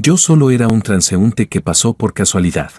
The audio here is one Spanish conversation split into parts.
Yo solo era un transeúnte que pasó por casualidad.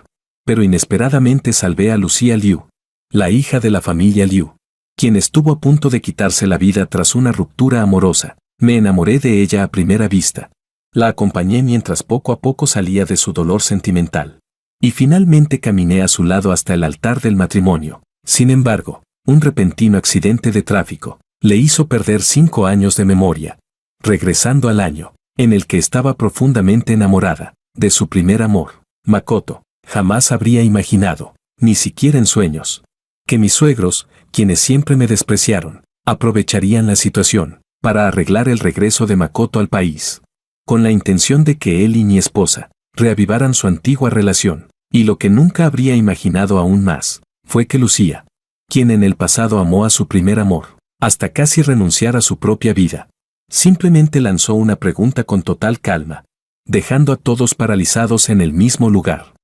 Pero inesperadamente salvé a Lucía Liu, la hija de la familia Liu, quien estuvo a punto de quitarse la vida tras una ruptura amorosa. Me enamoré de ella a primera vista. La acompañé mientras poco a poco salía de su dolor sentimental. Y finalmente caminé a su lado hasta el altar del matrimonio. Sin embargo, un repentino accidente de tráfico le hizo perder 5 años de memoria, regresando al año en el que estaba profundamente enamorada de su primer amor, Makoto. Jamás habría imaginado, ni siquiera en sueños, que mis suegros, quienes siempre me despreciaron, aprovecharían la situación para arreglar el regreso de Makoto al país, con la intención de que él y mi esposa reavivaran su antigua relación. Y lo que nunca habría imaginado aún más, fue que Lucía, quien en el pasado amó a su primer amor, hasta casi renunciar a su propia vida, simplemente lanzó una pregunta con total calma, dejando a todos paralizados en el mismo lugar.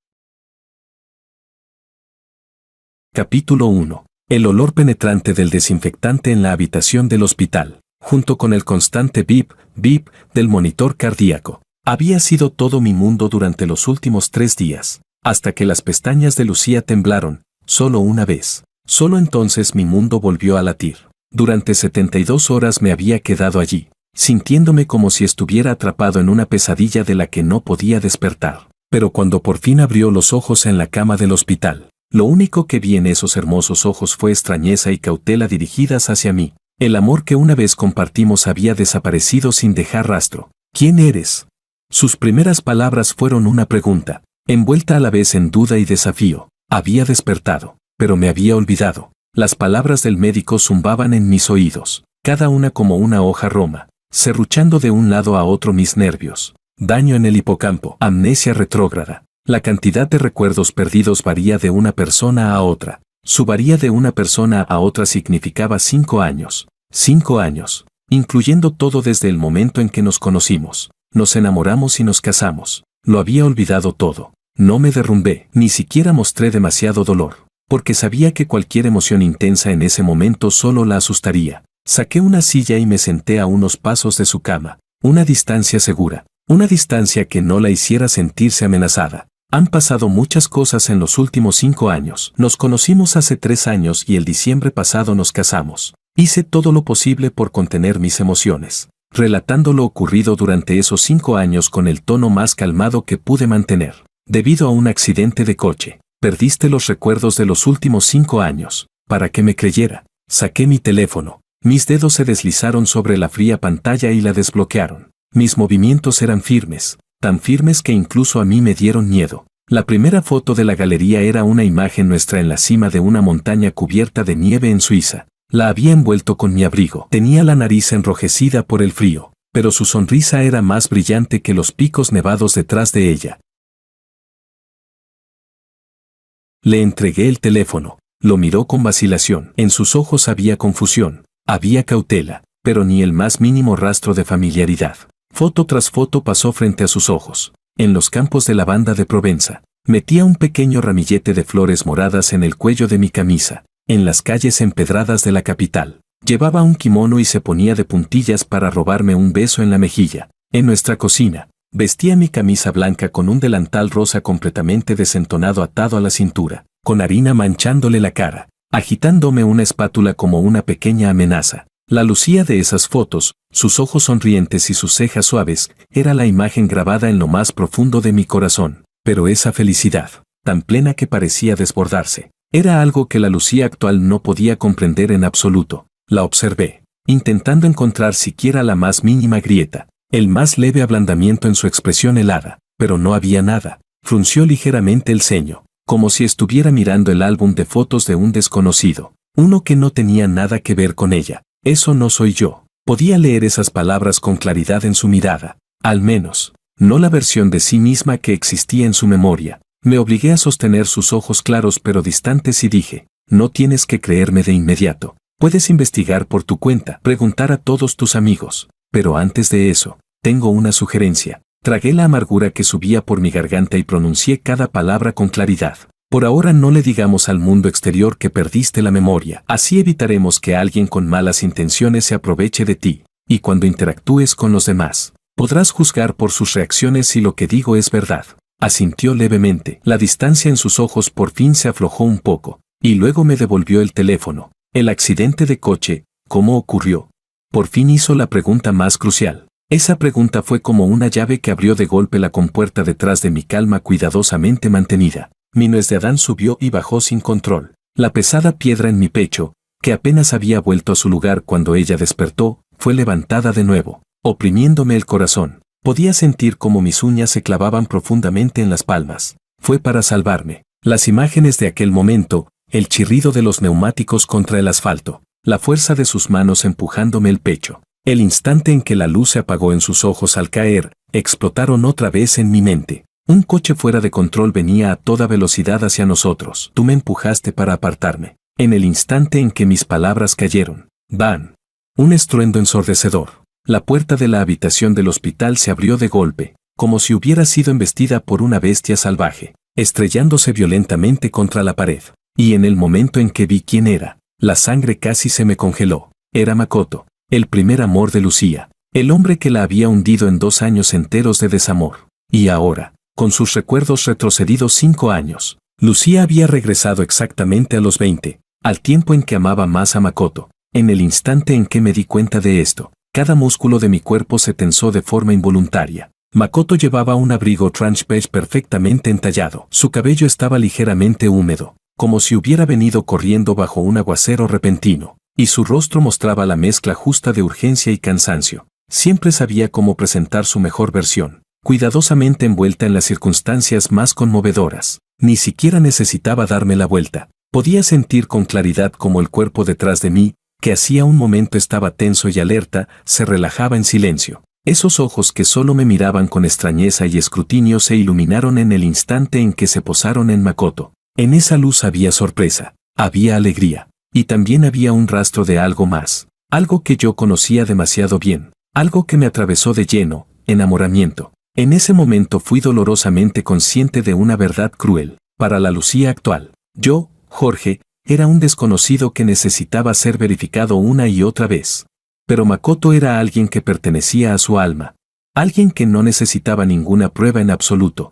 Capítulo 1. El olor penetrante del desinfectante en la habitación del hospital, junto con el constante bip, bip del monitor cardíaco, había sido todo mi mundo durante los últimos 3 días, hasta que las pestañas de Lucía temblaron, solo una vez. Solo entonces mi mundo volvió a latir. Durante 72 horas me había quedado allí, sintiéndome como si estuviera atrapado en una pesadilla de la que no podía despertar. Pero cuando por fin abrió los ojos en la cama del hospital, lo único que vi en esos hermosos ojos fue extrañeza y cautela dirigidas hacia mí. El amor que una vez compartimos había desaparecido sin dejar rastro. ¿Quién eres? Sus primeras palabras fueron una pregunta, envuelta a la vez en duda y desafío. Había despertado, pero me había olvidado. Las palabras del médico zumbaban en mis oídos, cada una como una hoja roma, serruchando de un lado a otro mis nervios. Daño en el hipocampo, amnesia retrógrada. La cantidad de recuerdos perdidos varía de una persona a otra. Su varía de una persona a otra significaba 5 años. 5 años, incluyendo todo desde el momento en que nos conocimos, nos enamoramos y nos casamos. Lo había olvidado todo. No me derrumbé, ni siquiera mostré demasiado dolor, porque sabía que cualquier emoción intensa en ese momento solo la asustaría. Saqué una silla y me senté a unos pasos de su cama, una distancia segura, una distancia que no la hiciera sentirse amenazada. Han pasado muchas cosas en los últimos 5 años. Nos conocimos hace 3 años y el diciembre pasado nos casamos. Hice todo lo posible por contener mis emociones, relatando lo ocurrido durante esos 5 años con el tono más calmado que pude mantener. Debido a un accidente de coche, perdiste los recuerdos de los últimos 5 años. Para que me creyera, saqué mi teléfono. Mis dedos se deslizaron sobre la fría pantalla y la desbloquearon. Mis movimientos eran firmes, tan firmes que incluso a mí me dieron miedo. La primera foto de la galería era una imagen nuestra en la cima de una montaña cubierta de nieve en Suiza. La había envuelto con mi abrigo. Tenía la nariz enrojecida por el frío, pero su sonrisa era más brillante que los picos nevados detrás de ella. Le entregué el teléfono. Lo miró con vacilación. En sus ojos había confusión, había cautela, pero ni el más mínimo rastro de familiaridad. Foto tras foto pasó frente a sus ojos. En los campos de lavanda de Provenza, metía un pequeño ramillete de flores moradas en el cuello de mi camisa. En las calles empedradas de la capital, llevaba un kimono y se ponía de puntillas para robarme un beso en la mejilla. En nuestra cocina, vestía mi camisa blanca con un delantal rosa completamente desentonado atado a la cintura, con harina manchándole la cara, agitándome una espátula como una pequeña amenaza. La Lucía de esas fotos, sus ojos sonrientes y sus cejas suaves, era la imagen grabada en lo más profundo de mi corazón. Pero esa felicidad, tan plena que parecía desbordarse, era algo que la Lucía actual no podía comprender en absoluto. La observé, intentando encontrar siquiera la más mínima grieta, el más leve ablandamiento en su expresión helada, pero no había nada. Frunció ligeramente el ceño, como si estuviera mirando el álbum de fotos de un desconocido, uno que no tenía nada que ver con ella. Eso no soy yo. Podía leer esas palabras con claridad en su mirada, al menos, no la versión de sí misma que existía en su memoria. Me obligué a sostener sus ojos claros pero distantes y dije, no tienes que creerme de inmediato. Puedes investigar por tu cuenta, preguntar a todos tus amigos. Pero antes de eso, tengo una sugerencia. Tragué la amargura que subía por mi garganta y pronuncié cada palabra con claridad. Por ahora no le digamos al mundo exterior que perdiste la memoria. Así evitaremos que alguien con malas intenciones se aproveche de ti. Y cuando interactúes con los demás, Podrás juzgar por sus reacciones si lo que digo es verdad. Asintió levemente. La distancia en sus ojos por fin se aflojó un poco, y luego me devolvió el teléfono. El accidente de coche, ¿cómo ocurrió? Por fin hizo la pregunta más crucial. Esa pregunta fue como una llave que abrió de golpe la compuerta detrás de mi calma cuidadosamente mantenida. Mi nuez de Adán subió y bajó sin control. La pesada piedra en mi pecho, que apenas había vuelto a su lugar cuando ella despertó, fue levantada de nuevo, oprimiéndome el corazón. Podía sentir cómo mis uñas se clavaban profundamente en las palmas. Fue para salvarme. Las imágenes de aquel momento, el chirrido de los neumáticos contra el asfalto, la fuerza de sus manos empujándome el pecho, el instante en que la luz se apagó en sus ojos al caer, explotaron otra vez en mi mente. Un coche fuera de control venía a toda velocidad hacia nosotros. Tú me empujaste para apartarme. En el instante en que mis palabras cayeron, ¡bam! Un estruendo ensordecedor. La puerta de la habitación del hospital se abrió de golpe, como si hubiera sido embestida por una bestia salvaje, estrellándose violentamente contra la pared. Y en el momento en que vi quién era, la sangre casi se me congeló. Era Makoto, el primer amor de Lucía, el hombre que la había hundido en 2 años enteros de desamor. Y ahora, con sus recuerdos retrocedidos 5 años, Lucía había regresado exactamente a los 20, al tiempo en que amaba más a Makoto. En el instante en que me di cuenta de esto, cada músculo de mi cuerpo se tensó de forma involuntaria. Makoto llevaba un abrigo trench beige perfectamente entallado. Su cabello estaba ligeramente húmedo, como si hubiera venido corriendo bajo un aguacero repentino, y su rostro mostraba la mezcla justa de urgencia y cansancio. Siempre sabía cómo presentar su mejor versión, cuidadosamente envuelta en las circunstancias más conmovedoras. Ni siquiera necesitaba darme la vuelta. Podía sentir con claridad cómo el cuerpo detrás de mí, que hacía un momento estaba tenso y alerta, se relajaba en silencio. Esos ojos que solo me miraban con extrañeza y escrutinio se iluminaron en el instante en que se posaron en Makoto. En esa luz había sorpresa, había alegría, y también había un rastro de algo más, algo que yo conocía demasiado bien, algo que me atravesó de lleno, enamoramiento. En ese momento fui dolorosamente consciente de una verdad cruel. Para la Lucía actual, yo, Jorge, era un desconocido que necesitaba ser verificado una y otra vez. Pero Makoto era alguien que pertenecía a su alma. Alguien que no necesitaba ninguna prueba en absoluto.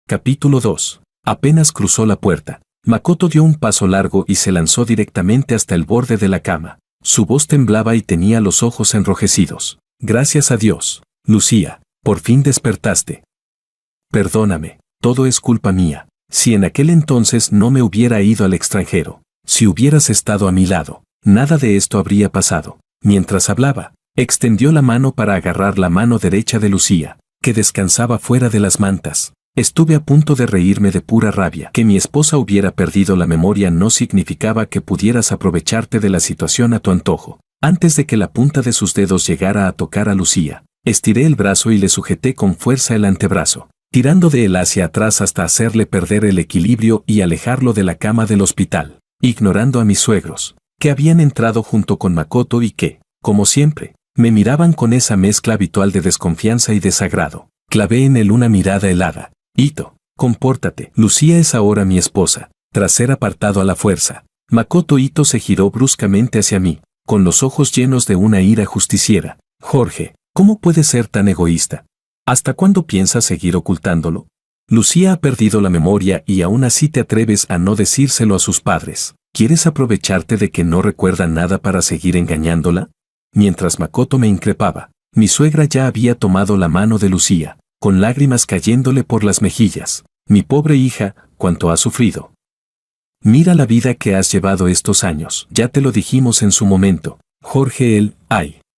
Capítulo 2. Apenas cruzó la puerta, Makoto dio un paso largo y se lanzó directamente hasta el borde de la cama. Su voz temblaba y tenía los ojos enrojecidos. Gracias a Dios, Lucía, por fin despertaste. Perdóname, todo es culpa mía. Si en aquel entonces no me hubiera ido al extranjero, si hubieras estado a mi lado, nada de esto habría pasado. Mientras hablaba, extendió la mano para agarrar la mano derecha de Lucía, que descansaba fuera de las mantas. Estuve a punto de reírme de pura rabia. Que mi esposa hubiera perdido la memoria no significaba que pudieras aprovecharte de la situación a tu antojo. Antes de que la punta de sus dedos llegara a tocar a Lucía, estiré el brazo y le sujeté con fuerza el antebrazo, tirando de él hacia atrás hasta hacerle perder el equilibrio y alejarlo de la cama del hospital, ignorando a mis suegros, que habían entrado junto con Makoto y que, como siempre, me miraban con esa mezcla habitual de desconfianza y desagrado. Clavé en él una mirada helada. Ito, compórtate. Lucía es ahora mi esposa. Tras ser apartado a la fuerza, Makoto Ito se giró bruscamente hacia mí, con los ojos llenos de una ira justiciera. Jorge, ¿cómo puedes ser tan egoísta? ¿Hasta cuándo piensas seguir ocultándolo? Lucía ha perdido la memoria y aún así te atreves a no decírselo a sus padres. ¿Quieres aprovecharte de que no recuerda nada para seguir engañándola? Mientras Makoto me increpaba, mi suegra ya había tomado la mano de Lucía, con lágrimas cayéndole por las mejillas. Mi pobre hija, cuánto ha sufrido. Mira la vida que has llevado estos años. Ya te lo dijimos en su momento. Jorge,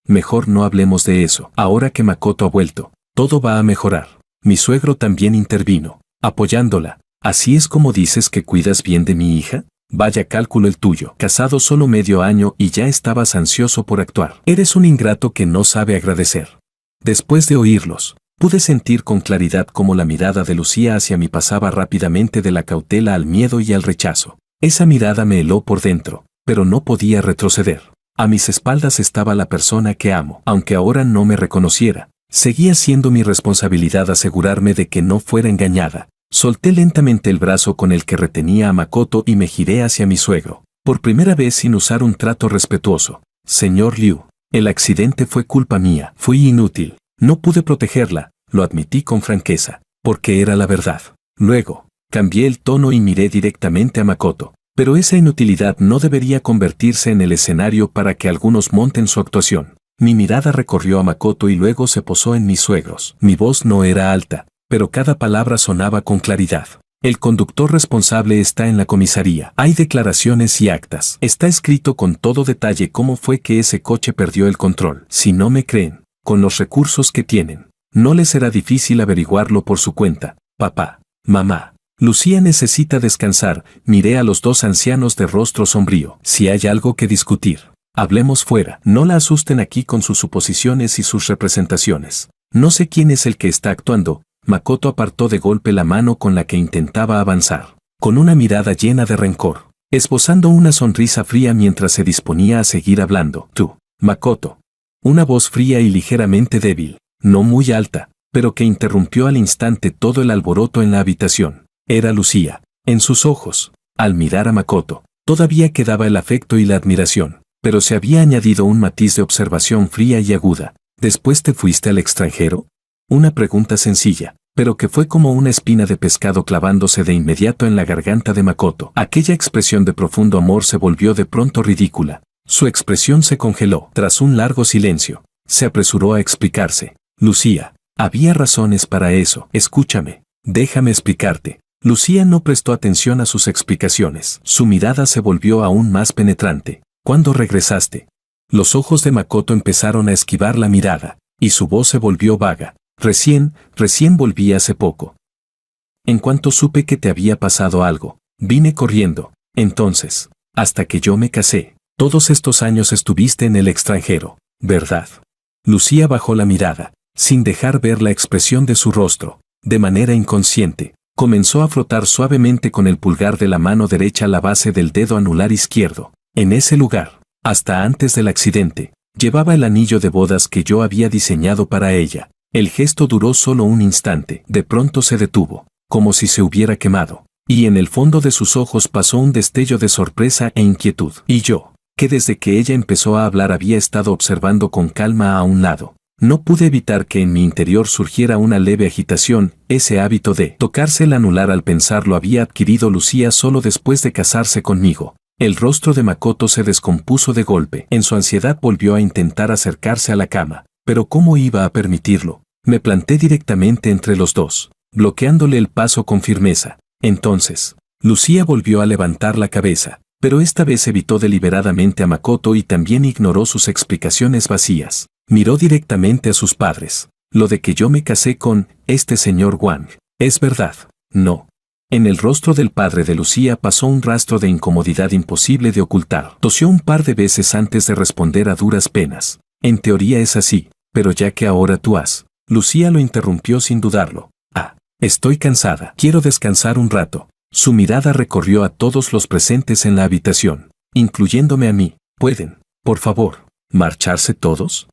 mejor no hablemos de eso. Ahora que Makoto ha vuelto, todo va a mejorar. Mi suegro también intervino, apoyándola. ¿Así es como dices que cuidas bien de mi hija? Vaya cálculo el tuyo. Casado solo medio año y ya estabas ansioso por actuar. Eres un ingrato que no sabe agradecer. Después de oírlos, pude sentir con claridad cómo la mirada de Lucía hacia mí pasaba rápidamente de la cautela al miedo y al rechazo. Esa mirada me heló por dentro, pero no podía retroceder. A mis espaldas estaba la persona que amo. Aunque ahora no me reconociera, seguía siendo mi responsabilidad asegurarme de que no fuera engañada. Solté lentamente el brazo con el que retenía a Makoto y me giré hacia mi suegro, por primera vez sin usar un trato respetuoso. Señor Liu, El accidente fue culpa mía, fui inútil. No pude protegerla, lo admití con franqueza, porque era la verdad. Luego, cambié el tono y miré directamente a Makoto. Pero esa inutilidad no debería convertirse en el escenario para que algunos monten su actuación. Mi mirada recorrió a Makoto y luego se posó en mis suegros. Mi voz no era alta, pero cada palabra sonaba con claridad. El conductor responsable está en la comisaría. Hay declaraciones y actas. Está escrito con todo detalle cómo fue que ese coche perdió el control. Si no me creen, con los recursos que tienen, no les será difícil averiguarlo por su cuenta. Papá, mamá. Lucía necesita descansar. Miré a los dos ancianos de rostro sombrío. Si hay algo que discutir, hablemos fuera. No la asusten aquí con sus suposiciones y sus representaciones. No sé quién es el que está actuando. Makoto apartó de golpe la mano con la que intentaba avanzar, con una mirada llena de rencor, esbozando una sonrisa fría mientras se disponía a seguir hablando. Tú, Makoto. Una voz fría y ligeramente débil, no muy alta, pero que interrumpió al instante todo el alboroto en la habitación. Era Lucía. En sus ojos, al mirar a Makoto, todavía quedaba el afecto y la admiración, pero se había añadido un matiz de observación fría y aguda. ¿Después te fuiste al extranjero? Una pregunta sencilla, pero que fue como una espina de pescado clavándose de inmediato en la garganta de Makoto. Aquella expresión de profundo amor se volvió de pronto ridícula. Su expresión se congeló. Tras un largo silencio, se apresuró a explicarse. Lucía, había razones para eso. Escúchame, déjame explicarte. Lucía no prestó atención a sus explicaciones. Su mirada se volvió aún más penetrante. ¿Cuándo regresaste? Los ojos de Makoto empezaron a esquivar la mirada, y su voz se volvió vaga. Recién volví hace poco. En cuanto supe que te había pasado algo, vine corriendo. Entonces, hasta que yo me casé, todos estos años estuviste en el extranjero, ¿verdad? Lucía bajó la mirada, sin dejar ver la expresión de su rostro. De manera inconsciente, comenzó a frotar suavemente con el pulgar de la mano derecha la base del dedo anular izquierdo. En ese lugar, hasta antes del accidente, llevaba el anillo de bodas que yo había diseñado para ella. El gesto duró solo un instante. De pronto se detuvo, como si se hubiera quemado, y en el fondo de sus ojos pasó un destello de sorpresa e inquietud. Y yo, que desde que ella empezó a hablar había estado observando con calma a un lado, no pude evitar que en mi interior surgiera una leve agitación. Ese hábito de tocarse el anular al pensarlo había adquirido Lucía solo después de casarse conmigo. El rostro de Makoto se descompuso de golpe. En su ansiedad volvió a intentar acercarse a la cama, pero ¿cómo iba a permitirlo? Me planté directamente entre los dos, bloqueándole el paso con firmeza. Entonces, Lucía volvió a levantar la cabeza, pero esta vez evitó deliberadamente a Makoto y también ignoró sus explicaciones vacías. Miró directamente a sus padres. Lo de que yo me casé con este señor Wang, ¿es verdad? No. En el rostro del padre de Lucía pasó un rastro de incomodidad imposible de ocultar. Tosió un par de veces antes de responder a duras penas. En teoría es así, pero ya que ahora tú has... Lucía lo interrumpió sin dudarlo. Estoy cansada. Quiero descansar un rato. Su mirada recorrió a todos los presentes en la habitación, incluyéndome a mí. ¿Pueden, por favor, marcharse todos?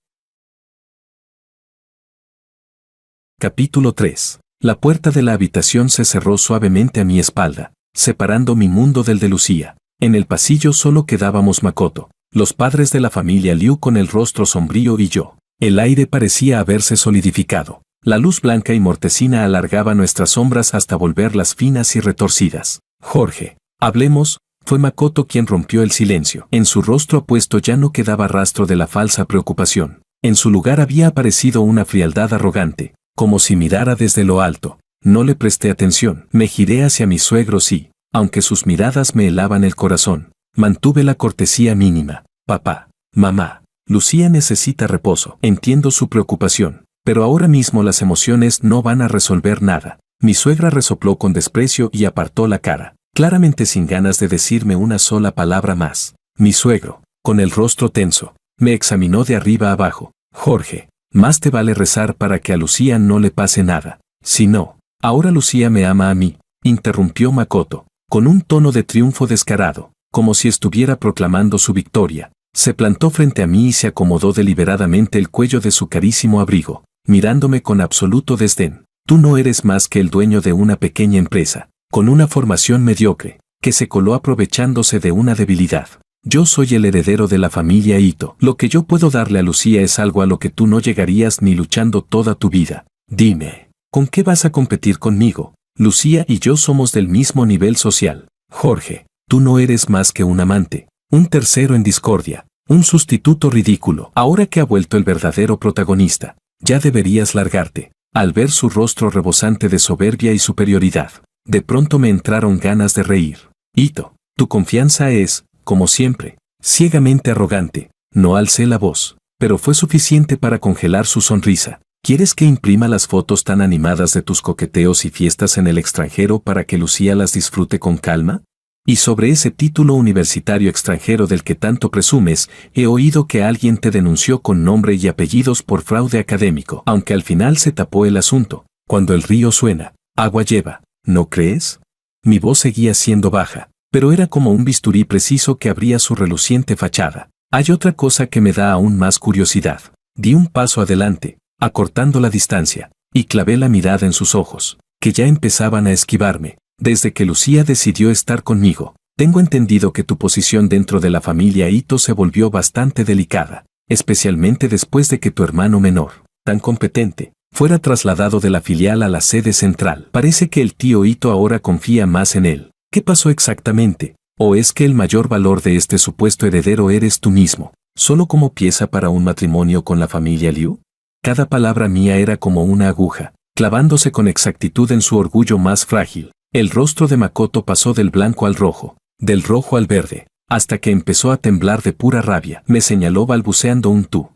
Capítulo 3. La puerta de la habitación se cerró suavemente a mi espalda, separando mi mundo del de Lucía. En el pasillo solo quedábamos Makoto, los padres de la familia Liu con el rostro sombrío y yo. El aire parecía haberse solidificado. La luz blanca y mortecina alargaba nuestras sombras hasta volverlas finas y retorcidas. Jorge, hablemos. Fue Makoto quien rompió el silencio. En su rostro apuesto ya no quedaba rastro de la falsa preocupación. En su lugar había aparecido una frialdad arrogante, como si mirara desde lo alto. No le presté atención. Me giré hacia mis suegros y, aunque sus miradas me helaban el corazón, mantuve la cortesía mínima. Papá, mamá. Lucía necesita reposo. Entiendo su preocupación, pero ahora mismo las emociones no van a resolver nada. Mi suegra resopló con desprecio y apartó la cara, claramente sin ganas de decirme una sola palabra más. Mi suegro, con el rostro tenso, me examinó de arriba a abajo. Jorge, más te vale rezar para que a Lucía no le pase nada. Si no, ahora Lucía me ama a mí, interrumpió Makoto, con un tono de triunfo descarado, como si estuviera proclamando su victoria. Se plantó frente a mí y se acomodó deliberadamente el cuello de su carísimo abrigo, mirándome con absoluto desdén. Tú no eres más que el dueño de una pequeña empresa, con una formación mediocre, que se coló aprovechándose de una debilidad. Yo soy el heredero de la familia Ito. Lo que yo puedo darle a Lucía es algo a lo que tú no llegarías ni luchando toda tu vida. Dime, ¿con qué vas a competir conmigo? Lucía y yo somos del mismo nivel social. Jorge, tú no eres más que un amante, un tercero en discordia, un sustituto ridículo. Ahora que ha vuelto el verdadero protagonista, ya deberías largarte. Al ver su rostro rebosante de soberbia y superioridad, de pronto me entraron ganas de reír. Ito, tu confianza es, como siempre, ciegamente arrogante. No alcé la voz, pero fue suficiente para congelar su sonrisa. ¿Quieres que imprima las fotos tan animadas de tus coqueteos y fiestas en el extranjero para que Lucía las disfrute con calma? Y sobre ese título universitario extranjero del que tanto presumes, he oído que alguien te denunció con nombre y apellidos por fraude académico, aunque al final se tapó el asunto. Cuando el río suena, agua lleva, ¿no crees? Mi voz seguía siendo baja, pero era como un bisturí preciso que abría su reluciente fachada. Hay otra cosa que me da aún más curiosidad. Di un paso adelante, acortando la distancia, y clavé la mirada en sus ojos, que ya empezaban a esquivarme. Desde que Lucía decidió estar conmigo, tengo entendido que tu posición dentro de la familia Ito se volvió bastante delicada, especialmente después de que tu hermano menor, tan competente, fuera trasladado de la filial a la sede central. Parece que el tío Ito ahora confía más en él. ¿Qué pasó exactamente? ¿O es que el mayor valor de este supuesto heredero eres tú mismo, solo como pieza para un matrimonio con la familia Liu? Cada palabra mía era como una aguja, clavándose con exactitud en su orgullo más frágil. El rostro de Makoto pasó del blanco al rojo, del rojo al verde, hasta que empezó a temblar de pura rabia. Me señaló balbuceando un tú,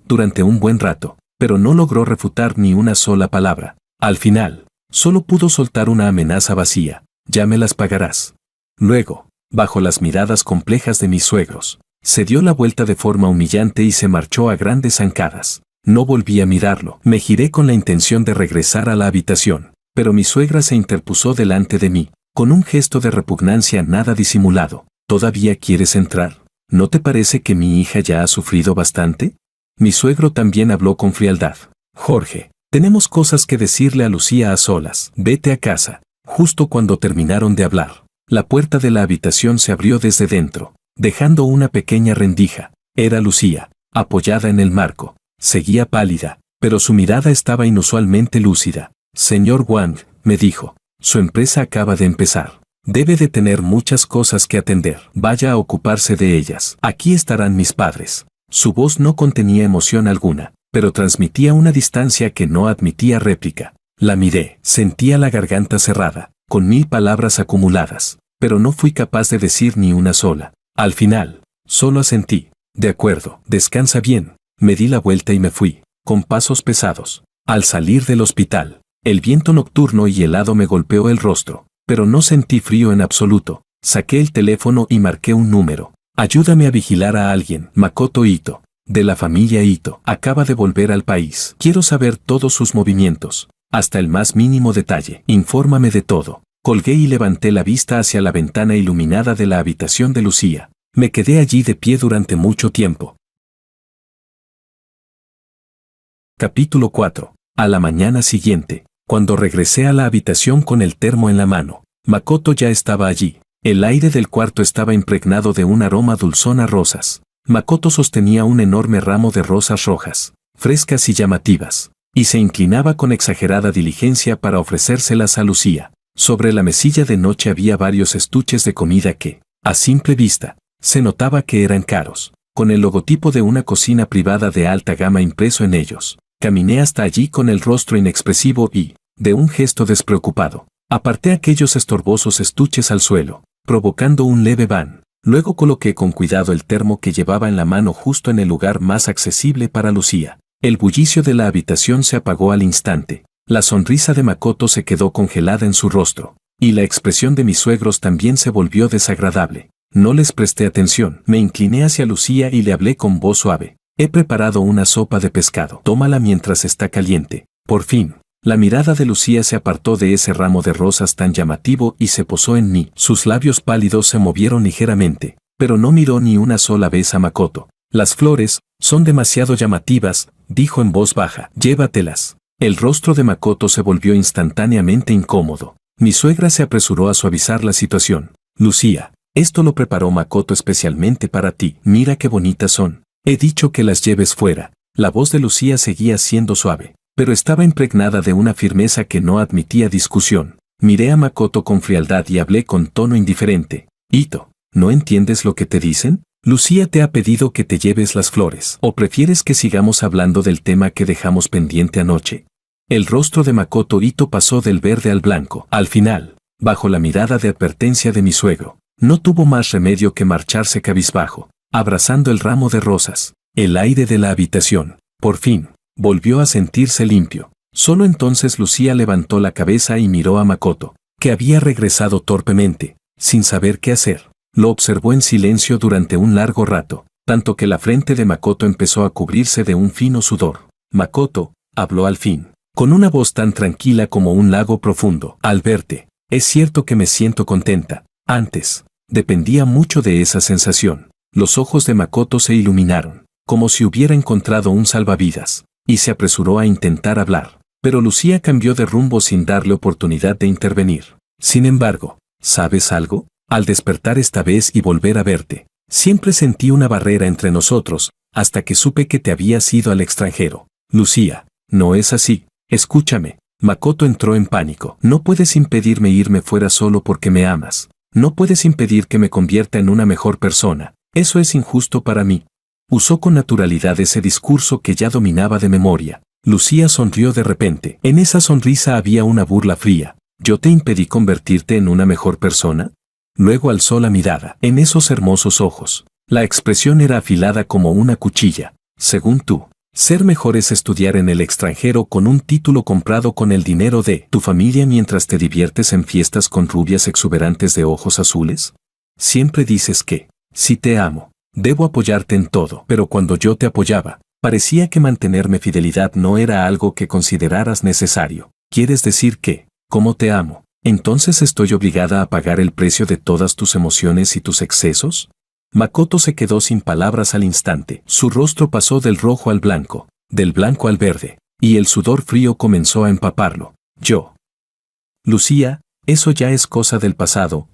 durante un buen rato, pero no logró refutar ni una sola palabra. Al final, solo pudo soltar una amenaza vacía. Ya me las pagarás. Luego, bajo las miradas complejas de mis suegros, se dio la vuelta de forma humillante y se marchó a grandes zancadas. No volví a mirarlo. Me giré con la intención de regresar a la habitación, pero mi suegra se interpuso delante de mí, con un gesto de repugnancia nada disimulado. ¿Todavía quieres entrar? ¿No te parece que mi hija ya ha sufrido bastante? Mi suegro también habló con frialdad. Jorge, tenemos cosas que decirle a Lucía a solas. Vete a casa. Justo cuando terminaron de hablar, la puerta de la habitación se abrió desde dentro, dejando una pequeña rendija. Era Lucía, apoyada en el marco. Seguía pálida, pero su mirada estaba inusualmente lúcida. Señor Wang, me dijo, su empresa acaba de empezar. Debe de tener muchas cosas que atender. Vaya a ocuparse de ellas. Aquí estarán mis padres. Su voz no contenía emoción alguna, pero transmitía una distancia que no admitía réplica. La miré, sentía la garganta cerrada, con 1000 palabras acumuladas, pero no fui capaz de decir ni una sola. Al final, solo asentí. De acuerdo, descansa bien. Me di la vuelta y me fui, con pasos pesados. Al salir del hospital, el viento nocturno y helado me golpeó el rostro, pero no sentí frío en absoluto. Saqué el teléfono y marqué un número. Ayúdame a vigilar a alguien. Makoto Ito, de la familia Ito, acaba de volver al país. Quiero saber todos sus movimientos, hasta el más mínimo detalle. Infórmame de todo. Colgué y levanté la vista hacia la ventana iluminada de la habitación de Lucía. Me quedé allí de pie durante mucho tiempo. Capítulo 4. A la mañana siguiente, cuando regresé a la habitación con el termo en la mano, Makoto ya estaba allí. El aire del cuarto estaba impregnado de un aroma dulzón a rosas. Makoto sostenía un enorme ramo de rosas rojas, frescas y llamativas, y se inclinaba con exagerada diligencia para ofrecérselas a Lucía. Sobre la mesilla de noche había varios estuches de comida que, a simple vista, se notaba que eran caros, con el logotipo de una cocina privada de alta gama impreso en ellos. Caminé hasta allí con el rostro inexpresivo y, de un gesto despreocupado, aparté aquellos estorbosos estuches al suelo, provocando un leve van. Luego coloqué con cuidado el termo que llevaba en la mano justo en el lugar más accesible para Lucía. El bullicio de la habitación se apagó al instante. La sonrisa de Makoto se quedó congelada en su rostro, y la expresión de mis suegros también se volvió desagradable. No les presté atención. Me incliné hacia Lucía y le hablé con voz suave. He preparado una sopa de pescado. Tómala mientras está caliente. Por fin, la mirada de Lucía se apartó de ese ramo de rosas tan llamativo y se posó en mí. Sus labios pálidos se movieron ligeramente, pero no miró ni una sola vez a Makoto. Las flores son demasiado llamativas, dijo en voz baja. Llévatelas. El rostro de Makoto se volvió instantáneamente incómodo. Mi suegra se apresuró a suavizar la situación. Lucía, Esto lo preparó Makoto especialmente para ti. Mira qué bonitas son. He dicho que las lleves fuera. La voz de Lucía seguía siendo suave, pero estaba impregnada de una firmeza que no admitía discusión. Miré a Makoto con frialdad y hablé con tono indiferente. Ito, ¿no entiendes lo que te dicen? Lucía te ha pedido que te lleves las flores. ¿O prefieres que sigamos hablando del tema que dejamos pendiente anoche? El rostro de Makoto Ito pasó del verde al blanco. Al final, bajo la mirada de advertencia de mi suegro, no tuvo más remedio que marcharse cabizbajo, abrazando el ramo de rosas. El aire de la habitación, por fin, volvió a sentirse limpio. Solo entonces Lucía levantó la cabeza y miró a Makoto, que había regresado torpemente, sin saber qué hacer. Lo observó en silencio durante un largo rato, tanto que la frente de Makoto empezó a cubrirse de un fino sudor. Makoto habló al fin, con una voz tan tranquila como un lago profundo. Al verte, es cierto que me siento contenta. Antes, dependía mucho de esa sensación. Los ojos de Makoto se iluminaron, como si hubiera encontrado un salvavidas, y se apresuró a intentar hablar. Pero Lucía cambió de rumbo sin darle oportunidad de intervenir. Sin embargo, ¿sabes algo? Al despertar esta vez y volver a verte, siempre sentí una barrera entre nosotros, hasta que supe que te habías ido al extranjero. Lucía, no es así. Escúchame. Makoto entró en pánico. No puedes impedirme irme fuera solo porque me amas. No puedes impedir que me convierta en una mejor persona. Eso es injusto para mí. Usó con naturalidad ese discurso que ya dominaba de memoria. Lucía sonrió de repente. En esa sonrisa había una burla fría. ¿Yo te impedí convertirte en una mejor persona? Luego alzó la mirada. En esos hermosos ojos, la expresión era afilada como una cuchilla. Según tú, ser mejor es estudiar en el extranjero con un título comprado con el dinero de tu familia mientras te diviertes en fiestas con rubias exuberantes de ojos azules. Siempre dices que, si te amo, debo apoyarte en todo. Pero cuando yo te apoyaba, parecía que mantenerme fidelidad no era algo que consideraras necesario. ¿Quieres decir que, como te amo, entonces estoy obligada a pagar el precio de todas tus emociones y tus excesos? Makoto se quedó sin palabras al instante. Su rostro pasó del rojo al blanco, del blanco al verde, y el sudor frío comenzó a empaparlo. Lucía, eso ya es cosa del pasado.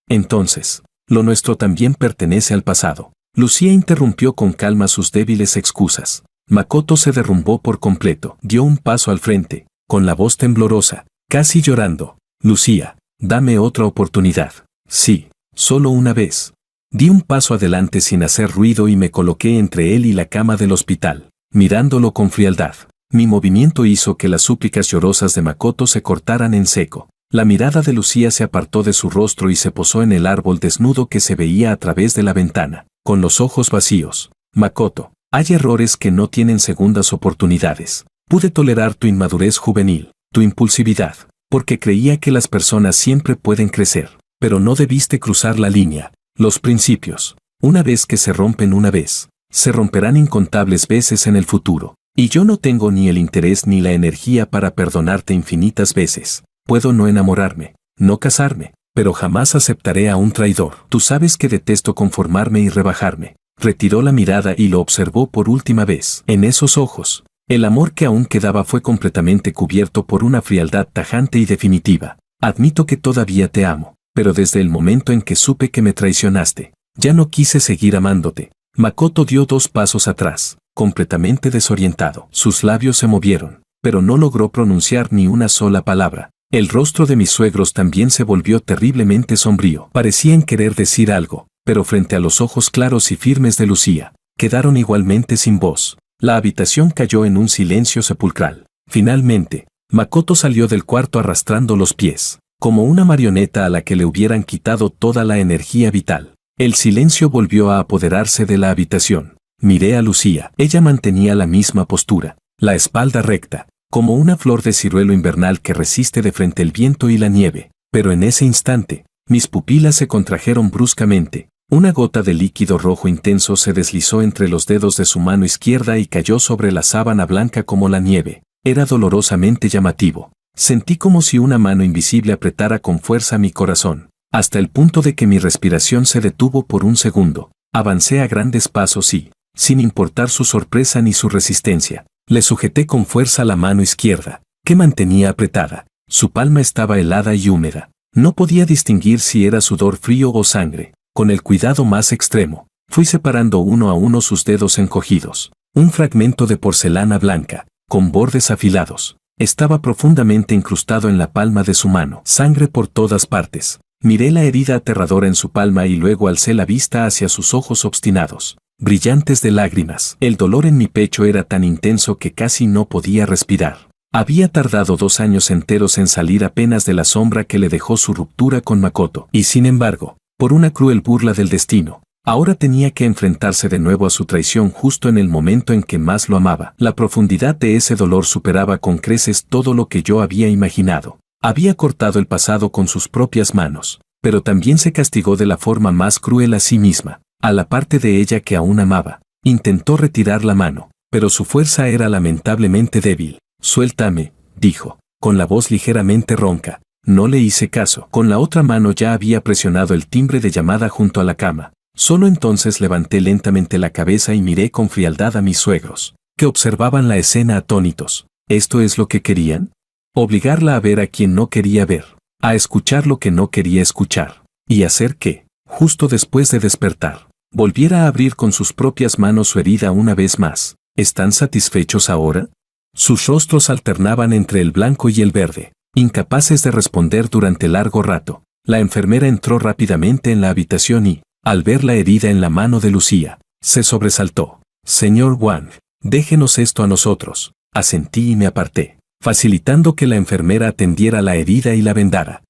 Entonces, lo nuestro también pertenece al pasado. Lucía interrumpió con calma sus débiles excusas. Makoto se derrumbó por completo. Dio un paso al frente, con la voz temblorosa, casi llorando. Lucía, dame otra oportunidad. Sí, solo una vez. Di un paso adelante sin hacer ruido y me coloqué entre él y la cama del hospital, mirándolo con frialdad. Mi movimiento hizo que las súplicas llorosas de Makoto se cortaran en seco. La mirada de Lucía se apartó de su rostro y se posó en el árbol desnudo que se veía a través de la ventana, con los ojos vacíos. Makoto, hay errores que no tienen segundas oportunidades. Pude tolerar tu inmadurez juvenil, tu impulsividad, porque creía que las personas siempre pueden crecer, pero no debiste cruzar la línea. Los principios, una vez que se rompen una vez, se romperán incontables veces en el futuro, y yo no tengo ni el interés ni la energía para perdonarte infinitas veces. Puedo no enamorarme, no casarme, pero jamás aceptaré a un traidor. Tú sabes que detesto conformarme y rebajarme. Retiró la mirada y lo observó por última vez. En esos ojos, el amor que aún quedaba fue completamente cubierto por una frialdad tajante y definitiva. Admito que todavía te amo, pero desde el momento en que supe que me traicionaste, ya no quise seguir amándote. Makoto dio 2 pasos atrás, completamente desorientado. Sus labios se movieron, pero no logró pronunciar ni una sola palabra. El rostro de mis suegros también se volvió terriblemente sombrío. Parecían querer decir algo, pero frente a los ojos claros y firmes de Lucía, quedaron igualmente sin voz. La habitación cayó en un silencio sepulcral. Finalmente, Makoto salió del cuarto arrastrando los pies, como una marioneta a la que le hubieran quitado toda la energía vital. El silencio volvió a apoderarse de la habitación. Miré a Lucía. Ella mantenía la misma postura, la espalda recta, como una flor de ciruelo invernal que resiste de frente el viento y la nieve. Pero en ese instante, mis pupilas se contrajeron bruscamente. Una gota de líquido rojo intenso se deslizó entre los dedos de su mano izquierda y cayó sobre la sábana blanca como la nieve. Era dolorosamente llamativo. Sentí como si una mano invisible apretara con fuerza mi corazón, hasta el punto de que mi respiración se detuvo por un segundo. Avancé a grandes pasos y, sin importar su sorpresa ni su resistencia, le sujeté con fuerza la mano izquierda, que mantenía apretada. Su palma estaba helada y húmeda. No podía distinguir si era sudor frío o sangre. Con el cuidado más extremo, fui separando uno a uno sus dedos encogidos. Un fragmento de porcelana blanca, con bordes afilados, estaba profundamente incrustado en la palma de su mano. Sangre por todas partes. Miré la herida aterradora en su palma y luego alcé la vista hacia sus ojos obstinados, brillantes de lágrimas. El dolor en mi pecho era tan intenso que casi no podía respirar. Había tardado 2 años enteros en salir apenas de la sombra que le dejó su ruptura con Makoto. Y sin embargo, por una cruel burla del destino, ahora tenía que enfrentarse de nuevo a su traición justo en el momento en que más lo amaba. La profundidad de ese dolor superaba con creces todo lo que yo había imaginado. Había cortado el pasado con sus propias manos, pero también se castigó de la forma más cruel a sí misma, a la parte de ella que aún amaba. Intentó retirar la mano, pero su fuerza era lamentablemente débil. «Suéltame», dijo, con la voz ligeramente ronca. No le hice caso. Con la otra mano ya había presionado el timbre de llamada junto a la cama. Solo entonces levanté lentamente la cabeza y miré con frialdad a mis suegros, que observaban la escena atónitos. ¿Esto es lo que querían? Obligarla a ver a quien no quería ver, a escuchar lo que no quería escuchar, y hacer que, justo después de despertar, volviera a abrir con sus propias manos su herida una vez más. ¿Están satisfechos ahora? Sus rostros alternaban entre el blanco y el verde, incapaces de responder durante largo rato. La enfermera entró rápidamente en la habitación y, al ver la herida en la mano de Lucía, se sobresaltó. «Señor Wang, déjenos esto a nosotros», asentí y me aparté, facilitando que la enfermera atendiera la herida y la vendara.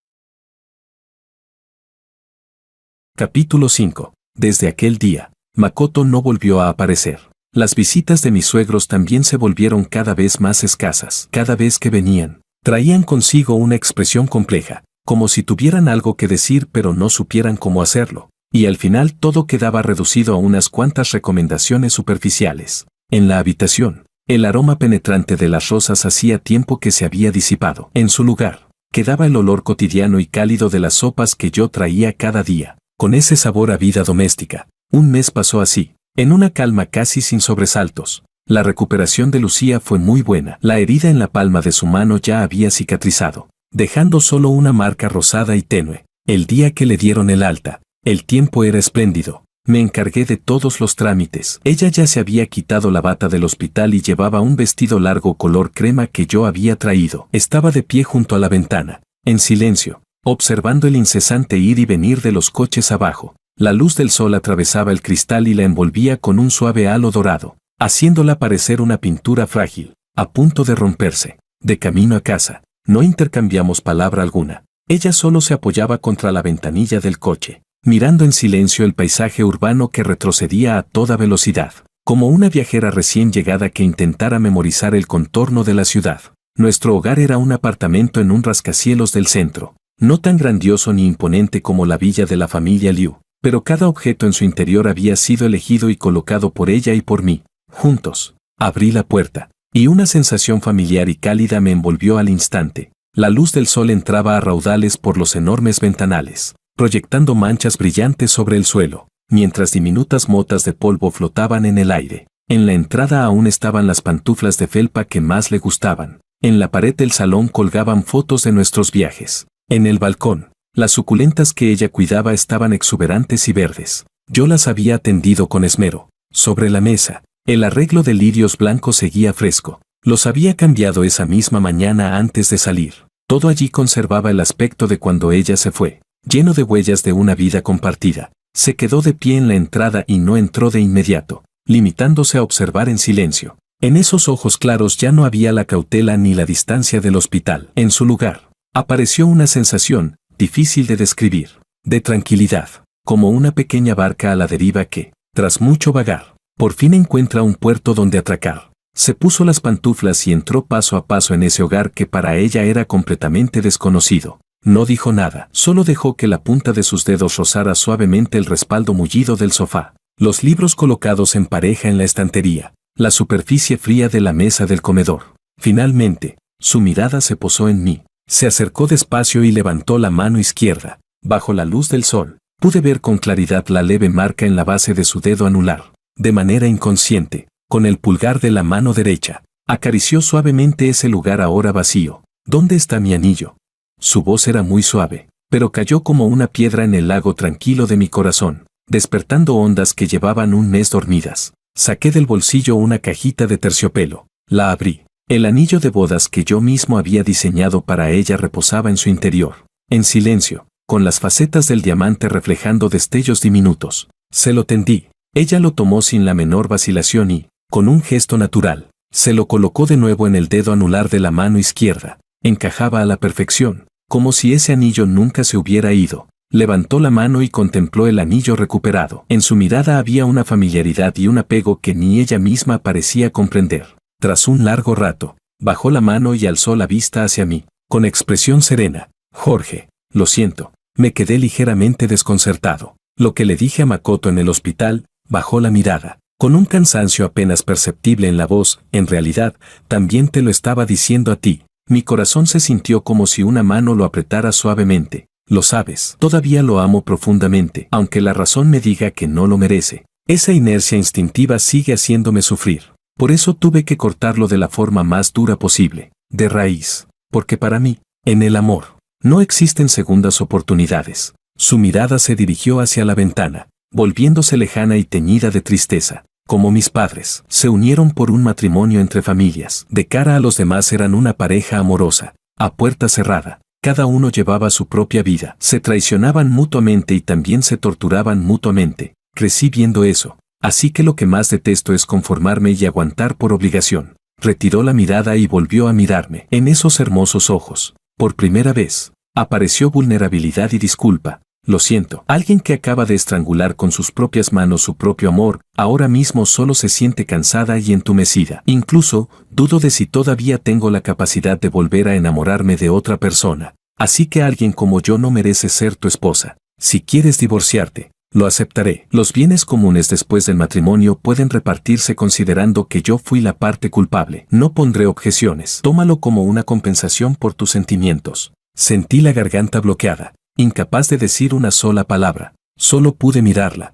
Capítulo 5. Desde aquel día, Makoto no volvió a aparecer. Las visitas de mis suegros también se volvieron cada vez más escasas. Cada vez que venían, traían consigo una expresión compleja, como si tuvieran algo que decir pero no supieran cómo hacerlo. Y al final todo quedaba reducido a unas cuantas recomendaciones superficiales. En la habitación, el aroma penetrante de las rosas hacía tiempo que se había disipado. En su lugar, quedaba el olor cotidiano y cálido de las sopas que yo traía cada día, con ese sabor a vida doméstica. Un mes pasó así, en una calma casi sin sobresaltos. La recuperación de Lucía fue muy buena. La herida en la palma de su mano ya había cicatrizado, dejando solo una marca rosada y tenue. El día que le dieron el alta, el tiempo era espléndido. Me encargué de todos los trámites. Ella ya se había quitado la bata del hospital y llevaba un vestido largo color crema que yo había traído. Estaba de pie junto a la ventana, en silencio, observando el incesante ir y venir de los coches abajo. La luz del sol atravesaba el cristal y la envolvía con un suave halo dorado, haciéndola parecer una pintura frágil, a punto de romperse. De camino a casa, no intercambiamos palabra alguna. Ella solo se apoyaba contra la ventanilla del coche, mirando en silencio el paisaje urbano que retrocedía a toda velocidad, como una viajera recién llegada que intentara memorizar el contorno de la ciudad. Nuestro hogar era un apartamento en un rascacielos del centro, no tan grandioso ni imponente como la villa de la familia Liu, pero cada objeto en su interior había sido elegido y colocado por ella y por mí. Juntos, abrí la puerta, y una sensación familiar y cálida me envolvió al instante. La luz del sol entraba a raudales por los enormes ventanales, proyectando manchas brillantes sobre el suelo, mientras diminutas motas de polvo flotaban en el aire. En la entrada aún estaban las pantuflas de felpa que más le gustaban. En la pared del salón colgaban fotos de nuestros viajes. En el balcón, las suculentas que ella cuidaba estaban exuberantes y verdes. Yo las había atendido con esmero. Sobre la mesa, el arreglo de lirios blancos seguía fresco. Los había cambiado esa misma mañana antes de salir. Todo allí conservaba el aspecto de cuando ella se fue, lleno de huellas de una vida compartida. Se quedó de pie en la entrada y no entró de inmediato, limitándose a observar en silencio. En esos ojos claros ya no había la cautela ni la distancia del hospital. En su lugar, apareció una sensación, difícil de describir, de tranquilidad, como una pequeña barca a la deriva que, tras mucho vagar, por fin encuentra un puerto donde atracar. Se puso las pantuflas y entró paso a paso en ese hogar que para ella era completamente desconocido. No dijo nada, solo dejó que la punta de sus dedos rozara suavemente el respaldo mullido del sofá, los libros colocados en pareja en la estantería, la superficie fría de la mesa del comedor. Finalmente, su mirada se posó en mí. Se acercó despacio y levantó la mano izquierda. Bajo la luz del sol, pude ver con claridad la leve marca en la base de su dedo anular. De manera inconsciente, con el pulgar de la mano derecha, acarició suavemente ese lugar ahora vacío. ¿Dónde está mi anillo? Su voz era muy suave, pero cayó como una piedra en el lago tranquilo de mi corazón, despertando ondas que llevaban un mes dormidas. Saqué del bolsillo una cajita de terciopelo. La abrí. El anillo de bodas que yo mismo había diseñado para ella reposaba en su interior. En silencio, con las facetas del diamante reflejando destellos diminutos. Se lo tendí. Ella lo tomó sin la menor vacilación y, con un gesto natural, se lo colocó de nuevo en el dedo anular de la mano izquierda. Encajaba a la perfección, como si ese anillo nunca se hubiera ido. Levantó la mano y contempló el anillo recuperado. En su mirada había una familiaridad y un apego que ni ella misma parecía comprender. Tras un largo rato, bajó la mano y alzó la vista hacia mí, con expresión serena. Jorge, lo siento. Me quedé ligeramente desconcertado. Lo que le dije a Makoto en el hospital, bajó la mirada, con un cansancio apenas perceptible en la voz. En realidad, también te lo estaba diciendo a ti. Mi corazón se sintió como si una mano lo apretara suavemente. Lo sabes, todavía lo amo profundamente, aunque la razón me diga que no lo merece. Esa inercia instintiva sigue haciéndome sufrir. Por eso tuve que cortarlo de la forma más dura posible, de raíz, porque para mí, en el amor, no existen segundas oportunidades. Su mirada se dirigió hacia la ventana, volviéndose lejana y teñida de tristeza. Como mis padres, se unieron por un matrimonio entre familias. De cara a los demás eran una pareja amorosa, a puerta cerrada. Cada uno llevaba su propia vida. Se traicionaban mutuamente y también se torturaban mutuamente. Crecí viendo eso. Así que lo que más detesto es conformarme y aguantar por obligación. Retiró la mirada y volvió a mirarme. En esos hermosos ojos, por primera vez, apareció vulnerabilidad y disculpa. Lo siento. Alguien que acaba de estrangular con sus propias manos su propio amor, ahora mismo solo se siente cansada y entumecida. Incluso, dudo de si todavía tengo la capacidad de volver a enamorarme de otra persona. Así que alguien como yo no merece ser tu esposa. Si quieres divorciarte, lo aceptaré. Los bienes comunes después del matrimonio pueden repartirse considerando que yo fui la parte culpable. No pondré objeciones. Tómalo como una compensación por tus sentimientos. Sentí la garganta bloqueada. Incapaz de decir una sola palabra. Solo pude mirarla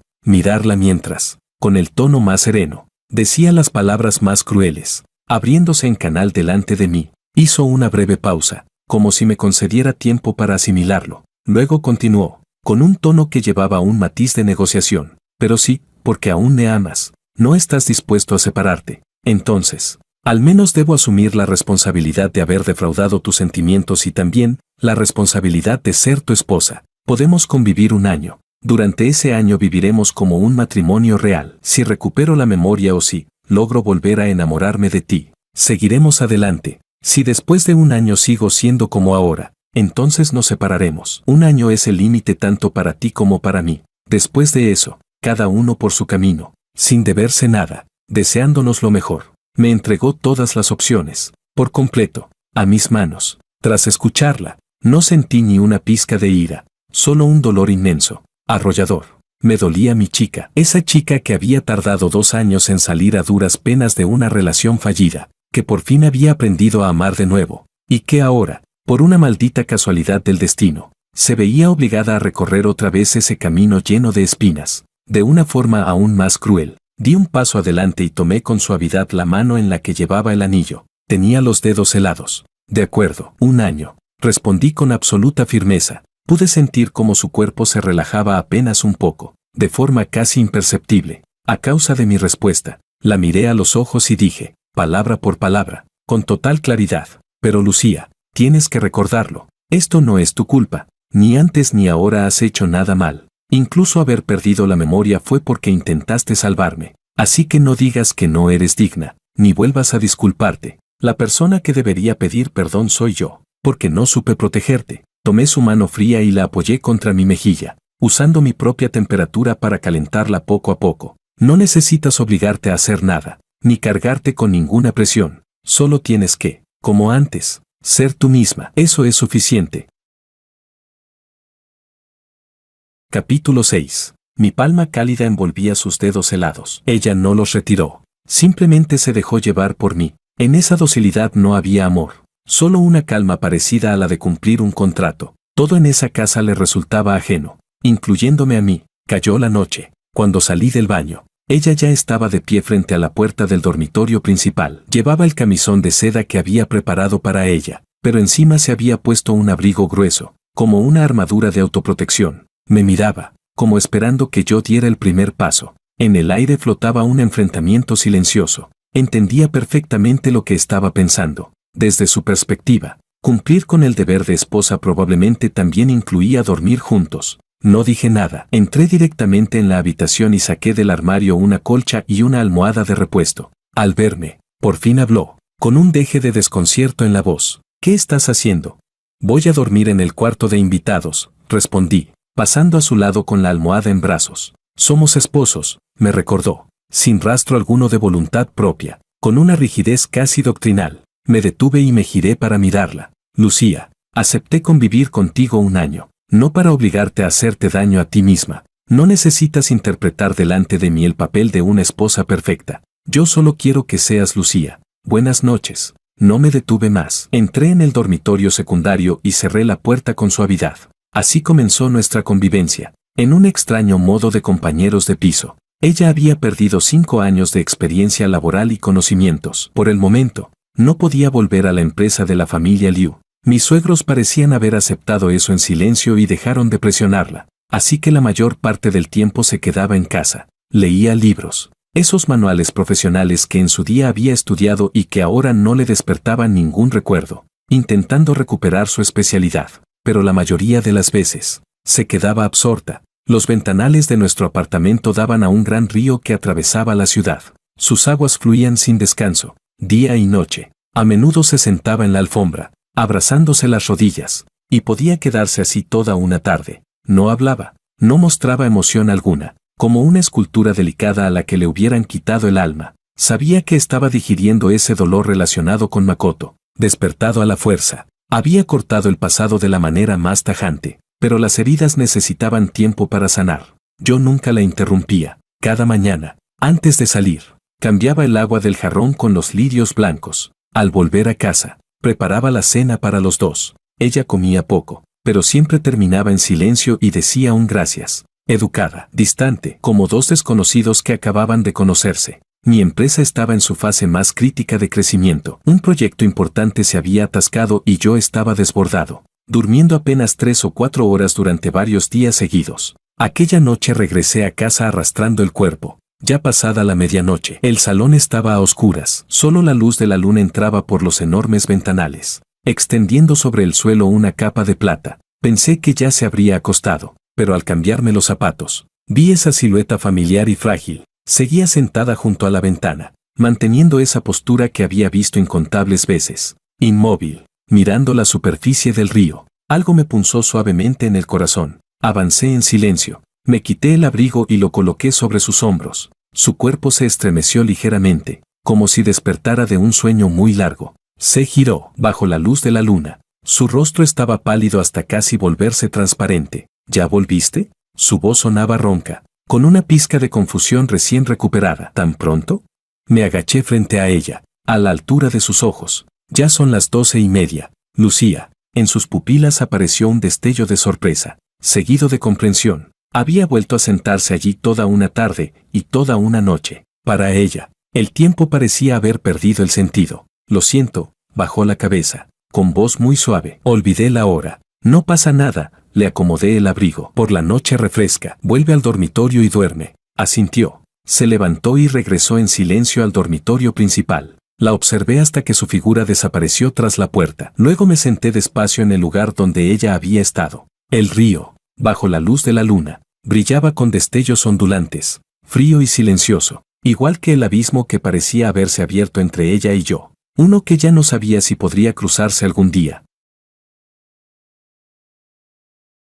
mientras, con el tono más sereno, decía las palabras más crueles. Abriéndose en canal delante de mí, hizo una breve pausa, como si me concediera tiempo para asimilarlo. Luego continuó, con un tono que llevaba un matiz de negociación. Pero sí, porque aún me amas. No estás dispuesto a separarte. Entonces, al menos debo asumir la responsabilidad de haber defraudado tus sentimientos y también la responsabilidad de ser tu esposa. Podemos convivir un año. Durante ese año viviremos como un matrimonio real. Si recupero la memoria o si logro volver a enamorarme de ti, seguiremos adelante. Si después de un año sigo siendo como ahora, entonces nos separaremos. Un año es el límite tanto para ti como para mí. Después de eso, cada uno por su camino, sin deberse nada, deseándonos lo mejor. Me entregó todas las opciones, por completo, a mis manos. Tras escucharla, no sentí ni una pizca de ira, solo un dolor inmenso, arrollador. Me dolía mi chica, esa chica que había tardado 2 años en salir a duras penas de una relación fallida, que por fin había aprendido a amar de nuevo, y que ahora, por una maldita casualidad del destino, se veía obligada a recorrer otra vez ese camino lleno de espinas, de una forma aún más cruel. Di un paso adelante y tomé con suavidad la mano en la que llevaba el anillo. Tenía los dedos helados. De acuerdo, 1 año. Respondí con absoluta firmeza. Pude sentir cómo su cuerpo se relajaba apenas un poco, de forma casi imperceptible. A causa de mi respuesta, la miré a los ojos y dije, palabra por palabra, con total claridad. Pero Lucía, tienes que recordarlo. Esto no es tu culpa. Ni antes ni ahora has hecho nada mal. Incluso haber perdido la memoria fue porque intentaste salvarme. Así que no digas que no eres digna, ni vuelvas a disculparte. La persona que debería pedir perdón soy yo, porque no supe protegerte. Tomé su mano fría y la apoyé contra mi mejilla, usando mi propia temperatura para calentarla poco a poco. No necesitas obligarte a hacer nada, ni cargarte con ninguna presión. Solo tienes que, como antes, ser tú misma. Eso es suficiente. Capítulo 6. Mi palma cálida envolvía sus dedos helados. Ella no los retiró. Simplemente se dejó llevar por mí. En esa docilidad no había amor. Solo una calma parecida a la de cumplir un contrato. Todo en esa casa le resultaba ajeno, incluyéndome a mí. Cayó la noche. Cuando salí del baño, ella ya estaba de pie frente a la puerta del dormitorio principal. Llevaba el camisón de seda que había preparado para ella, pero encima se había puesto un abrigo grueso, como una armadura de autoprotección. Me miraba, como esperando que yo diera el primer paso. En el aire flotaba un enfrentamiento silencioso. Entendía perfectamente lo que estaba pensando. Desde su perspectiva, cumplir con el deber de esposa probablemente también incluía dormir juntos. No dije nada. Entré directamente en la habitación y saqué del armario una colcha y una almohada de repuesto. Al verme, por fin habló, con un deje de desconcierto en la voz. ¿Qué estás haciendo? Voy a dormir en el cuarto de invitados, respondí, pasando a su lado con la almohada en brazos. Somos esposos, me recordó, sin rastro alguno de voluntad propia, con una rigidez casi doctrinal. Me detuve y me giré para mirarla. Lucía, acepté convivir contigo un año. No para obligarte a hacerte daño a ti misma. No necesitas interpretar delante de mí el papel de una esposa perfecta. Yo solo quiero que seas Lucía. Buenas noches. No me detuve más. Entré en el dormitorio secundario y cerré la puerta con suavidad. Así comenzó nuestra convivencia, en un extraño modo de compañeros de piso. Ella había perdido 5 años de experiencia laboral y conocimientos. Por el momento, no podía volver a la empresa de la familia Liu. Mis suegros parecían haber aceptado eso en silencio y dejaron de presionarla, así que la mayor parte del tiempo se quedaba en casa. Leía libros, esos manuales profesionales que en su día había estudiado y que ahora no le despertaban ningún recuerdo, intentando recuperar su especialidad, pero la mayoría de las veces, se quedaba absorta. Los ventanales de nuestro apartamento daban a un gran río que atravesaba la ciudad. Sus aguas fluían sin descanso, día y noche. A menudo se sentaba en la alfombra, abrazándose las rodillas, y podía quedarse así toda una tarde. No hablaba, no mostraba emoción alguna, como una escultura delicada a la que le hubieran quitado el alma. Sabía que estaba digiriendo ese dolor relacionado con Makoto, despertado a la fuerza. Había cortado el pasado de la manera más tajante, pero las heridas necesitaban tiempo para sanar. Yo nunca la interrumpía. Cada mañana, antes de salir, cambiaba el agua del jarrón con los lirios blancos. Al volver a casa, preparaba la cena para los dos. Ella comía poco, pero siempre terminaba en silencio y decía un gracias. Educada, distante, como dos desconocidos que acababan de conocerse. Mi empresa estaba en su fase más crítica de crecimiento. Un proyecto importante se había atascado y yo estaba desbordado, durmiendo apenas 3 o 4 horas durante varios días seguidos. Aquella noche regresé a casa arrastrando el cuerpo. Ya pasada la medianoche, el salón estaba a oscuras. Solo la luz de la luna entraba por los enormes ventanales, extendiendo sobre el suelo una capa de plata. Pensé que ya se habría acostado, pero al cambiarme los zapatos, vi esa silueta familiar y frágil. Seguía sentada junto a la ventana, manteniendo esa postura que había visto incontables veces, inmóvil, mirando la superficie del río. Algo me punzó suavemente en el corazón. Avancé en silencio. Me quité el abrigo y lo coloqué sobre sus hombros. Su cuerpo se estremeció ligeramente, como si despertara de un sueño muy largo. Se giró bajo la luz de la luna. Su rostro estaba pálido hasta casi volverse transparente. ¿Ya volviste? Su voz sonaba ronca, con una pizca de confusión recién recuperada. ¿Tan pronto? Me agaché frente a ella, a la altura de sus ojos. Ya son las 12:30. Lucía. En sus pupilas apareció un destello de sorpresa, seguido de comprensión. Había vuelto a sentarse allí toda una tarde y toda una noche. Para ella, el tiempo parecía haber perdido el sentido. Lo siento, bajó la cabeza, con voz muy suave. Olvidé la hora. No pasa nada, le acomodé el abrigo. Por la noche refresca. Vuelve al dormitorio y duerme. Asintió. Se levantó y regresó en silencio al dormitorio principal. La observé hasta que su figura desapareció tras la puerta. Luego me senté despacio en el lugar donde ella había estado. El río, bajo la luz de la luna, brillaba con destellos ondulantes, frío y silencioso, igual que el abismo que parecía haberse abierto entre ella y yo, uno que ya no sabía si podría cruzarse algún día.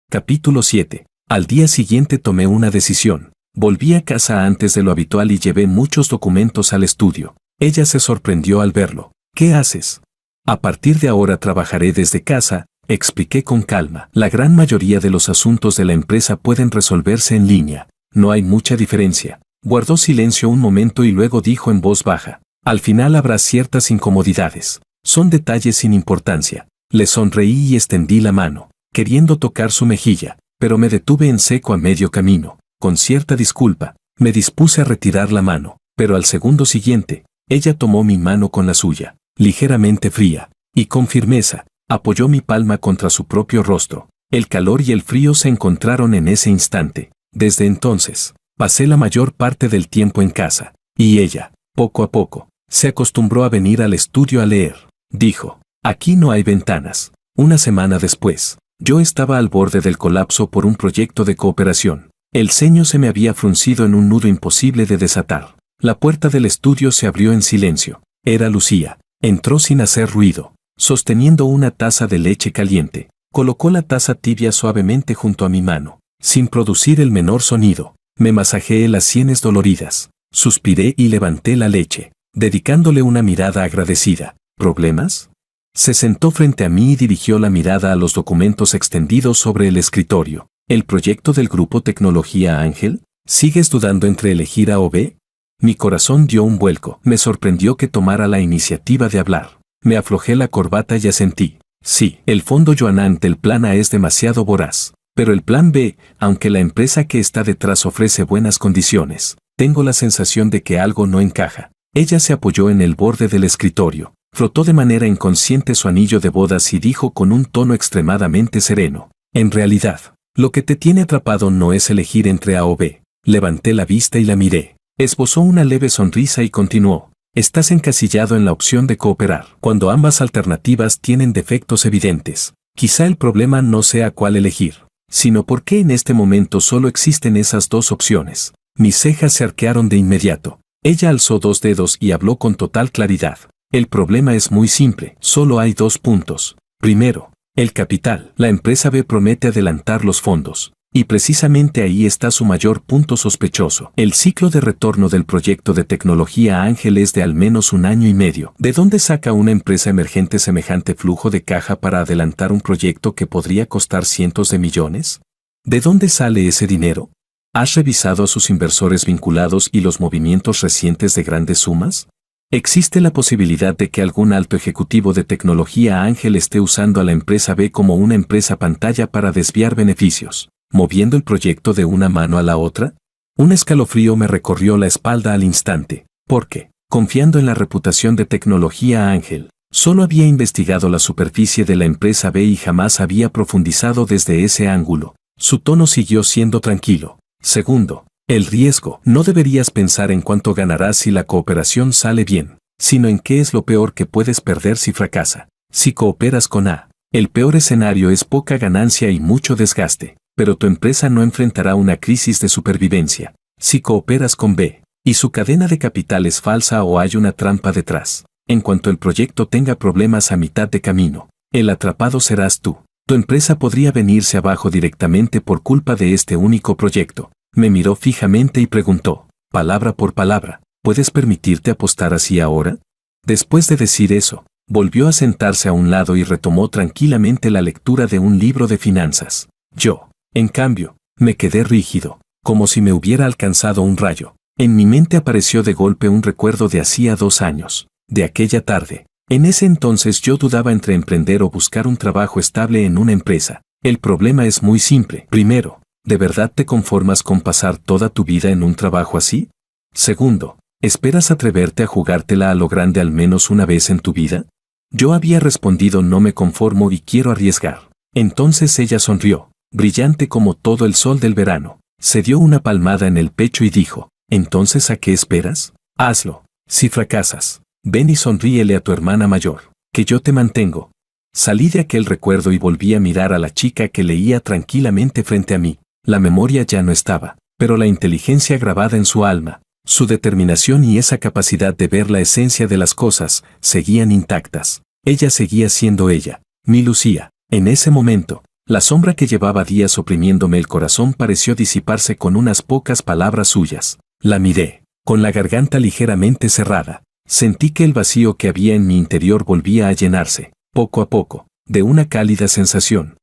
Capítulo 7. Al día siguiente tomé una decisión. Volví a casa antes de lo habitual y llevé muchos documentos al estudio. Ella se sorprendió al verlo. ¿Qué haces? A partir de ahora trabajaré desde casa, expliqué con calma. La gran mayoría de los asuntos de la empresa pueden resolverse en línea. No hay mucha diferencia. Guardó silencio un momento y luego dijo en voz baja. Al final habrá ciertas incomodidades. Son detalles sin importancia. Le sonreí y extendí la mano, queriendo tocar su mejilla, pero me detuve en seco a medio camino. Con cierta disculpa, me dispuse a retirar la mano, pero al segundo siguiente, ella tomó mi mano con la suya, ligeramente fría, y con firmeza, apoyó mi palma contra su propio rostro. El calor y el frío se encontraron en ese instante. Desde entonces, pasé la mayor parte del tiempo en casa, y ella, poco a poco, se acostumbró a venir al estudio a leer. Dijo, aquí no hay ventanas. Una semana después, yo estaba al borde del colapso por un proyecto de cooperación. El ceño se me había fruncido en un nudo imposible de desatar. La puerta del estudio se abrió en silencio. Era Lucía. Entró sin hacer ruido, sosteniendo una taza de leche caliente. Colocó la taza tibia suavemente junto a mi mano, sin producir el menor sonido. Me masajeé las sienes doloridas. Suspiré y levanté la leche, dedicándole una mirada agradecida. ¿Problemas? Se sentó frente a mí y dirigió la mirada a los documentos extendidos sobre el escritorio. ¿El proyecto del grupo Tecnología Ángel? ¿Sigues dudando entre elegir A o B? Mi corazón dio un vuelco. Me sorprendió que tomara la iniciativa de hablar. Me aflojé la corbata y asentí. Sí, el fondo Joanán del plan A es demasiado voraz. Pero el plan B, aunque la empresa que está detrás ofrece buenas condiciones, tengo la sensación de que algo no encaja. Ella se apoyó en el borde del escritorio, frotó de manera inconsciente su anillo de bodas y dijo con un tono extremadamente sereno. En realidad, lo que te tiene atrapado no es elegir entre A o B. Levanté la vista y la miré. Esbozó una leve sonrisa y continuó. Estás encasillado en la opción de cooperar, cuando ambas alternativas tienen defectos evidentes. Quizá el problema no sea cuál elegir, sino por qué en este momento solo existen esas dos opciones. Mis cejas se arquearon de inmediato. Ella alzó dos dedos y habló con total claridad. El problema es muy simple, solo hay dos puntos. Primero, el capital. La empresa B promete adelantar los fondos. Y precisamente ahí está su mayor punto sospechoso. El ciclo de retorno del proyecto de Tecnología Ángel es de al menos 1 año y medio. ¿De dónde saca una empresa emergente semejante flujo de caja para adelantar un proyecto que podría costar cientos de millones? ¿De dónde sale ese dinero? ¿Has revisado a sus inversores vinculados y los movimientos recientes de grandes sumas? ¿Existe la posibilidad de que algún alto ejecutivo de Tecnología Ángel esté usando a la empresa B como una empresa pantalla para desviar beneficios, moviendo el proyecto de una mano a la otra? Un escalofrío me recorrió la espalda al instante, porque, confiando en la reputación de Tecnología Ángel, solo había investigado la superficie de la empresa B y jamás había profundizado desde ese ángulo. Su tono siguió siendo tranquilo. Segundo, el riesgo. No deberías pensar en cuánto ganarás si la cooperación sale bien, sino en qué es lo peor que puedes perder si fracasa. Si cooperas con A, el peor escenario es poca ganancia y mucho desgaste, pero tu empresa no enfrentará una crisis de supervivencia. Si cooperas con B, y su cadena de capital es falsa o hay una trampa detrás, en cuanto el proyecto tenga problemas a mitad de camino, el atrapado serás tú. Tu empresa podría venirse abajo directamente por culpa de este único proyecto. Me miró fijamente y preguntó, palabra por palabra, ¿puedes permitirte apostar así ahora? Después de decir eso, volvió a sentarse a un lado y retomó tranquilamente la lectura de un libro de finanzas. Yo, en cambio, me quedé rígido, como si me hubiera alcanzado un rayo. En mi mente apareció de golpe un recuerdo de hacía 2 años, de aquella tarde. En ese entonces yo dudaba entre emprender o buscar un trabajo estable en una empresa. El problema es muy simple. Primero, ¿de verdad te conformas con pasar toda tu vida en un trabajo así? Segundo, ¿esperas atreverte a jugártela a lo grande al menos una vez en tu vida? Yo había respondido no me conformo y quiero arriesgar. Entonces ella sonrió, brillante como todo el sol del verano. Se dio una palmada en el pecho y dijo, ¿entonces a qué esperas? Hazlo. Si fracasas, ven y sonríele a tu hermana mayor, que yo te mantengo. Salí de aquel recuerdo y volví a mirar a la chica que leía tranquilamente frente a mí. La memoria ya no estaba, pero la inteligencia grabada en su alma, su determinación y esa capacidad de ver la esencia de las cosas, seguían intactas. Ella seguía siendo ella, mi Lucía. En ese momento, la sombra que llevaba días oprimiéndome el corazón pareció disiparse con unas pocas palabras suyas. La miré, con la garganta ligeramente cerrada. Sentí que el vacío que había en mi interior volvía a llenarse, poco a poco, de una cálida sensación.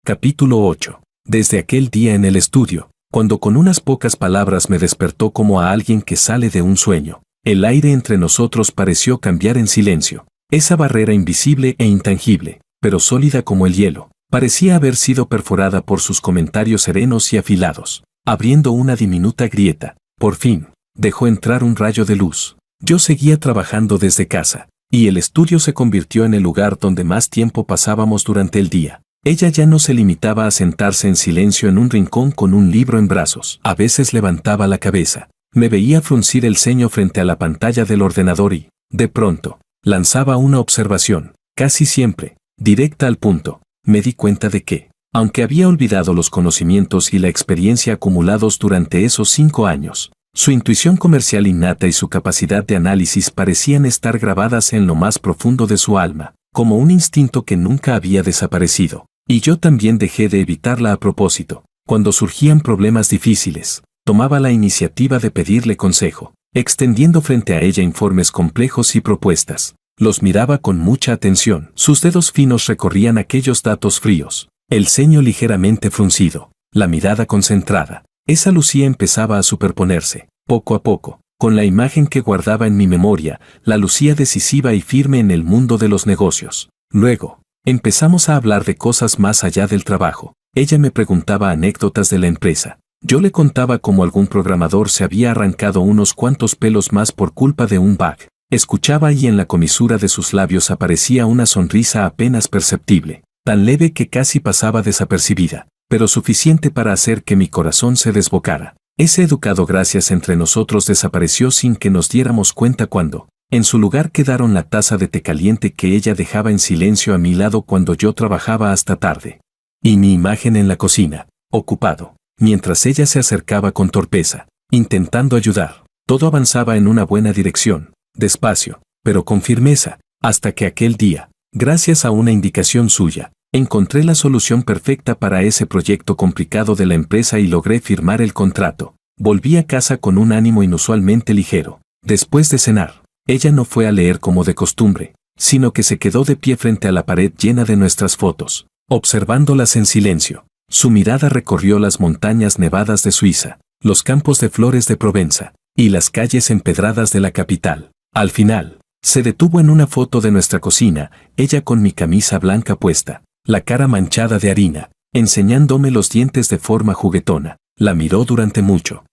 Capítulo 8. Desde aquel día en el estudio, cuando con unas pocas palabras me despertó como a alguien que sale de un sueño, el aire entre nosotros pareció cambiar en silencio. Esa barrera invisible e intangible, pero sólida como el hielo, parecía haber sido perforada por sus comentarios serenos y afilados, abriendo una diminuta grieta. Por fin, dejó entrar un rayo de luz. Yo seguía trabajando desde casa, y el estudio se convirtió en el lugar donde más tiempo pasábamos durante el día. Ella ya no se limitaba a sentarse en silencio en un rincón con un libro en brazos. A veces levantaba la cabeza. Me veía fruncir el ceño frente a la pantalla del ordenador y, de pronto, lanzaba una observación, casi siempre, directa al punto. Me di cuenta de que, aunque había olvidado los conocimientos y la experiencia acumulados durante esos 5 años, su intuición comercial innata y su capacidad de análisis parecían estar grabadas en lo más profundo de su alma, como un instinto que nunca había desaparecido. Y yo también dejé de evitarla a propósito. Cuando surgían problemas difíciles, tomaba la iniciativa de pedirle consejo, extendiendo frente a ella informes complejos y propuestas. Los miraba con mucha atención. Sus dedos finos recorrían aquellos datos fríos, el ceño ligeramente fruncido, la mirada concentrada. Esa Lucía empezaba a superponerse, poco a poco, con la imagen que guardaba en mi memoria, la Lucía decisiva y firme en el mundo de los negocios. Luego, empezamos a hablar de cosas más allá del trabajo. Ella me preguntaba anécdotas de la empresa. Yo le contaba cómo algún programador se había arrancado unos cuantos pelos más por culpa de un bug. Escuchaba y en la comisura de sus labios aparecía una sonrisa apenas perceptible, tan leve que casi pasaba desapercibida, pero suficiente para hacer que mi corazón se desbocara. Ese educado gracias entre nosotros desapareció sin que nos diéramos cuenta cuando, en su lugar quedaron la taza de té caliente que ella dejaba en silencio a mi lado cuando yo trabajaba hasta tarde. Y mi imagen en la cocina, ocupado, mientras ella se acercaba con torpeza, intentando ayudar. Todo avanzaba en una buena dirección, despacio, pero con firmeza, hasta que aquel día, gracias a una indicación suya, encontré la solución perfecta para ese proyecto complicado de la empresa y logré firmar el contrato. Volví a casa con un ánimo inusualmente ligero. Después de cenar, ella no fue a leer como de costumbre, sino que se quedó de pie frente a la pared llena de nuestras fotos, observándolas en silencio. Su mirada recorrió las montañas nevadas de Suiza, los campos de flores de Provenza, y las calles empedradas de la capital. Al final, se detuvo en una foto de nuestra cocina, ella con mi camisa blanca puesta, la cara manchada de harina, enseñándome los dientes de forma juguetona. La miró durante mucho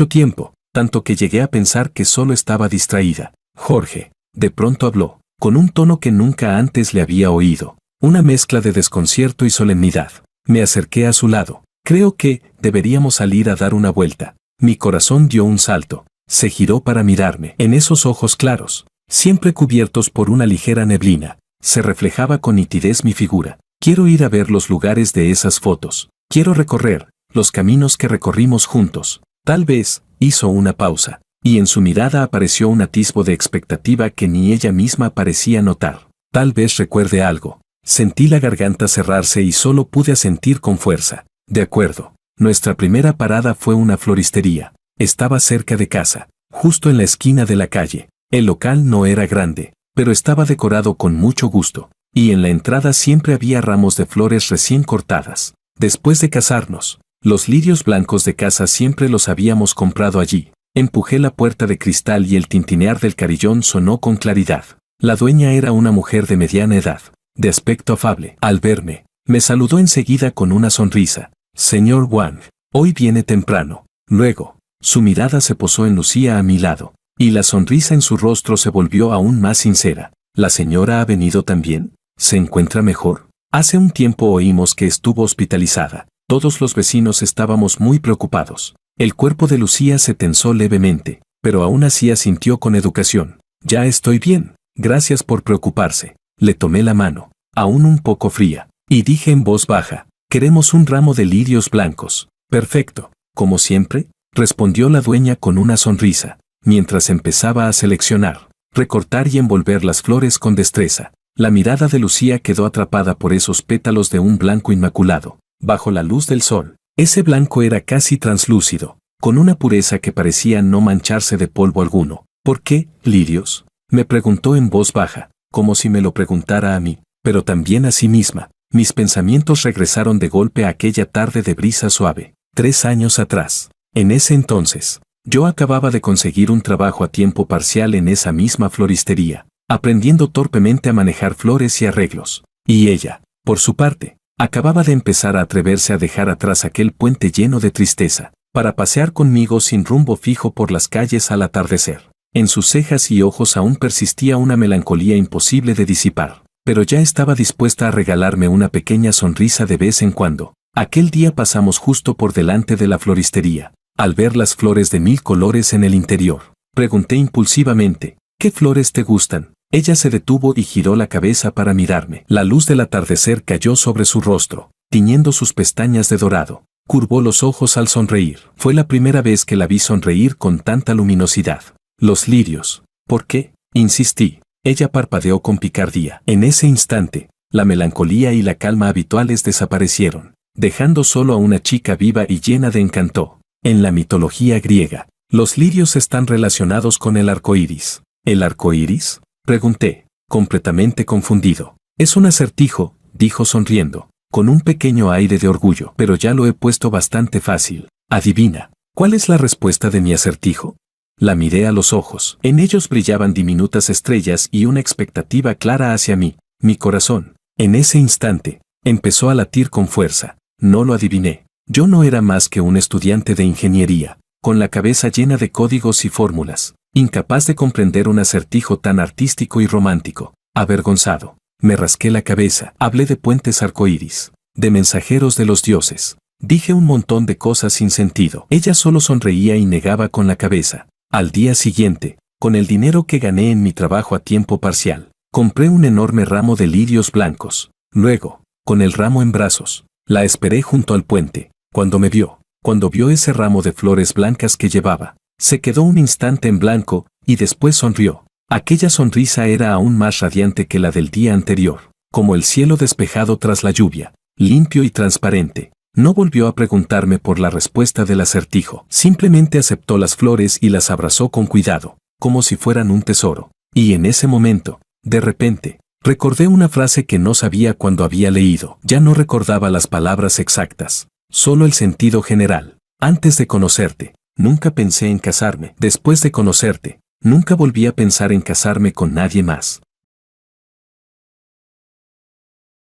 tiempo, tanto que llegué a pensar que solo estaba distraída. Jorge, de pronto habló, con un tono que nunca antes le había oído, una mezcla de desconcierto y solemnidad. Me acerqué a su lado. Creo que deberíamos salir a dar una vuelta. Mi corazón dio un salto. Se giró para mirarme. En esos ojos claros, siempre cubiertos por una ligera neblina, se reflejaba con nitidez mi figura. Quiero ir a ver los lugares de esas fotos. Quiero recorrer los caminos que recorrimos juntos. Tal vez, hizo una pausa, y en su mirada apareció un atisbo de expectativa que ni ella misma parecía notar. Tal vez recuerde algo. Sentí la garganta cerrarse y solo pude asentir con fuerza. De acuerdo. Nuestra primera parada fue una floristería. Estaba cerca de casa, justo en la esquina de la calle. El local no era grande, pero estaba decorado con mucho gusto, y en la entrada siempre había ramos de flores recién cortadas. Después de casarnos, los lirios blancos de casa siempre los habíamos comprado allí. Empujé la puerta de cristal y el tintinear del carillón sonó con claridad. La dueña era una mujer de mediana edad, de aspecto afable. Al verme, me saludó enseguida con una sonrisa. Señor Wang, hoy viene temprano. Luego, su mirada se posó en Lucía a mi lado, y la sonrisa en su rostro se volvió aún más sincera. ¿La señora ha venido también? ¿Se encuentra mejor? Hace un tiempo oímos que estuvo hospitalizada. Todos los vecinos estábamos muy preocupados. El cuerpo de Lucía se tensó levemente, pero aún así asintió con educación. Ya estoy bien, gracias por preocuparse. Le tomé la mano, aún un poco fría, y dije en voz baja, queremos un ramo de lirios blancos. Perfecto, como siempre, respondió la dueña con una sonrisa, mientras empezaba a seleccionar, recortar y envolver las flores con destreza. La mirada de Lucía quedó atrapada por esos pétalos de un blanco inmaculado, bajo la luz del sol. Ese blanco era casi translúcido, con una pureza que parecía no mancharse de polvo alguno. ¿Por qué, lirios?, me preguntó en voz baja, como si me lo preguntara a mí, pero también a sí misma. Mis pensamientos regresaron de golpe a aquella tarde de brisa suave, 3 años atrás. En ese entonces, yo acababa de conseguir un trabajo a tiempo parcial en esa misma floristería, aprendiendo torpemente a manejar flores y arreglos. Y ella, por su parte, acababa de empezar a atreverse a dejar atrás aquel puente lleno de tristeza, para pasear conmigo sin rumbo fijo por las calles al atardecer. En sus cejas y ojos aún persistía una melancolía imposible de disipar, pero ya estaba dispuesta a regalarme una pequeña sonrisa de vez en cuando. Aquel día pasamos justo por delante de la floristería. Al ver las flores de 1000 colores en el interior, pregunté impulsivamente, ¿qué flores te gustan? Ella se detuvo y giró la cabeza para mirarme. La luz del atardecer cayó sobre su rostro, tiñendo sus pestañas de dorado. Curvó los ojos al sonreír. Fue la primera vez que la vi sonreír con tanta luminosidad. Los lirios. ¿Por qué? Insistí. Ella parpadeó con picardía. En ese instante, la melancolía y la calma habituales desaparecieron, dejando solo a una chica viva y llena de encanto. En la mitología griega, los lirios están relacionados con el arco iris. ¿El arco iris? Pregunté, completamente confundido. Es un acertijo, dijo sonriendo, con un pequeño aire de orgullo, pero ya lo he puesto bastante fácil. Adivina, ¿cuál es la respuesta de mi acertijo? La miré a los ojos. En ellos brillaban diminutas estrellas y una expectativa clara hacia mí, mi corazón. En ese instante, empezó a latir con fuerza. No lo adiviné. Yo no era más que un estudiante de ingeniería, con la cabeza llena de códigos y fórmulas, incapaz de comprender un acertijo tan artístico y romántico. Avergonzado, me rasqué la cabeza. Hablé de puentes arcoíris, de mensajeros de los dioses. Dije un montón de cosas sin sentido. Ella solo sonreía y negaba con la cabeza. Al día siguiente, con el dinero que gané en mi trabajo a tiempo parcial, compré un enorme ramo de lirios blancos. Luego, con el ramo en brazos, la esperé junto al puente. Cuando vio ese ramo de flores blancas que llevaba, se quedó un instante en blanco y después sonrió. Aquella sonrisa era aún más radiante que la del día anterior, como el cielo despejado tras la lluvia, limpio y transparente. No volvió a preguntarme por la respuesta del acertijo. Simplemente aceptó las flores y las abrazó con cuidado, como si fueran un tesoro. Y en ese momento, de repente, recordé una frase que no sabía cuando había leído. Ya no recordaba las palabras exactas, solo el sentido general. Antes de conocerte, nunca pensé en casarme. Después de conocerte, nunca volví a pensar en casarme con nadie más.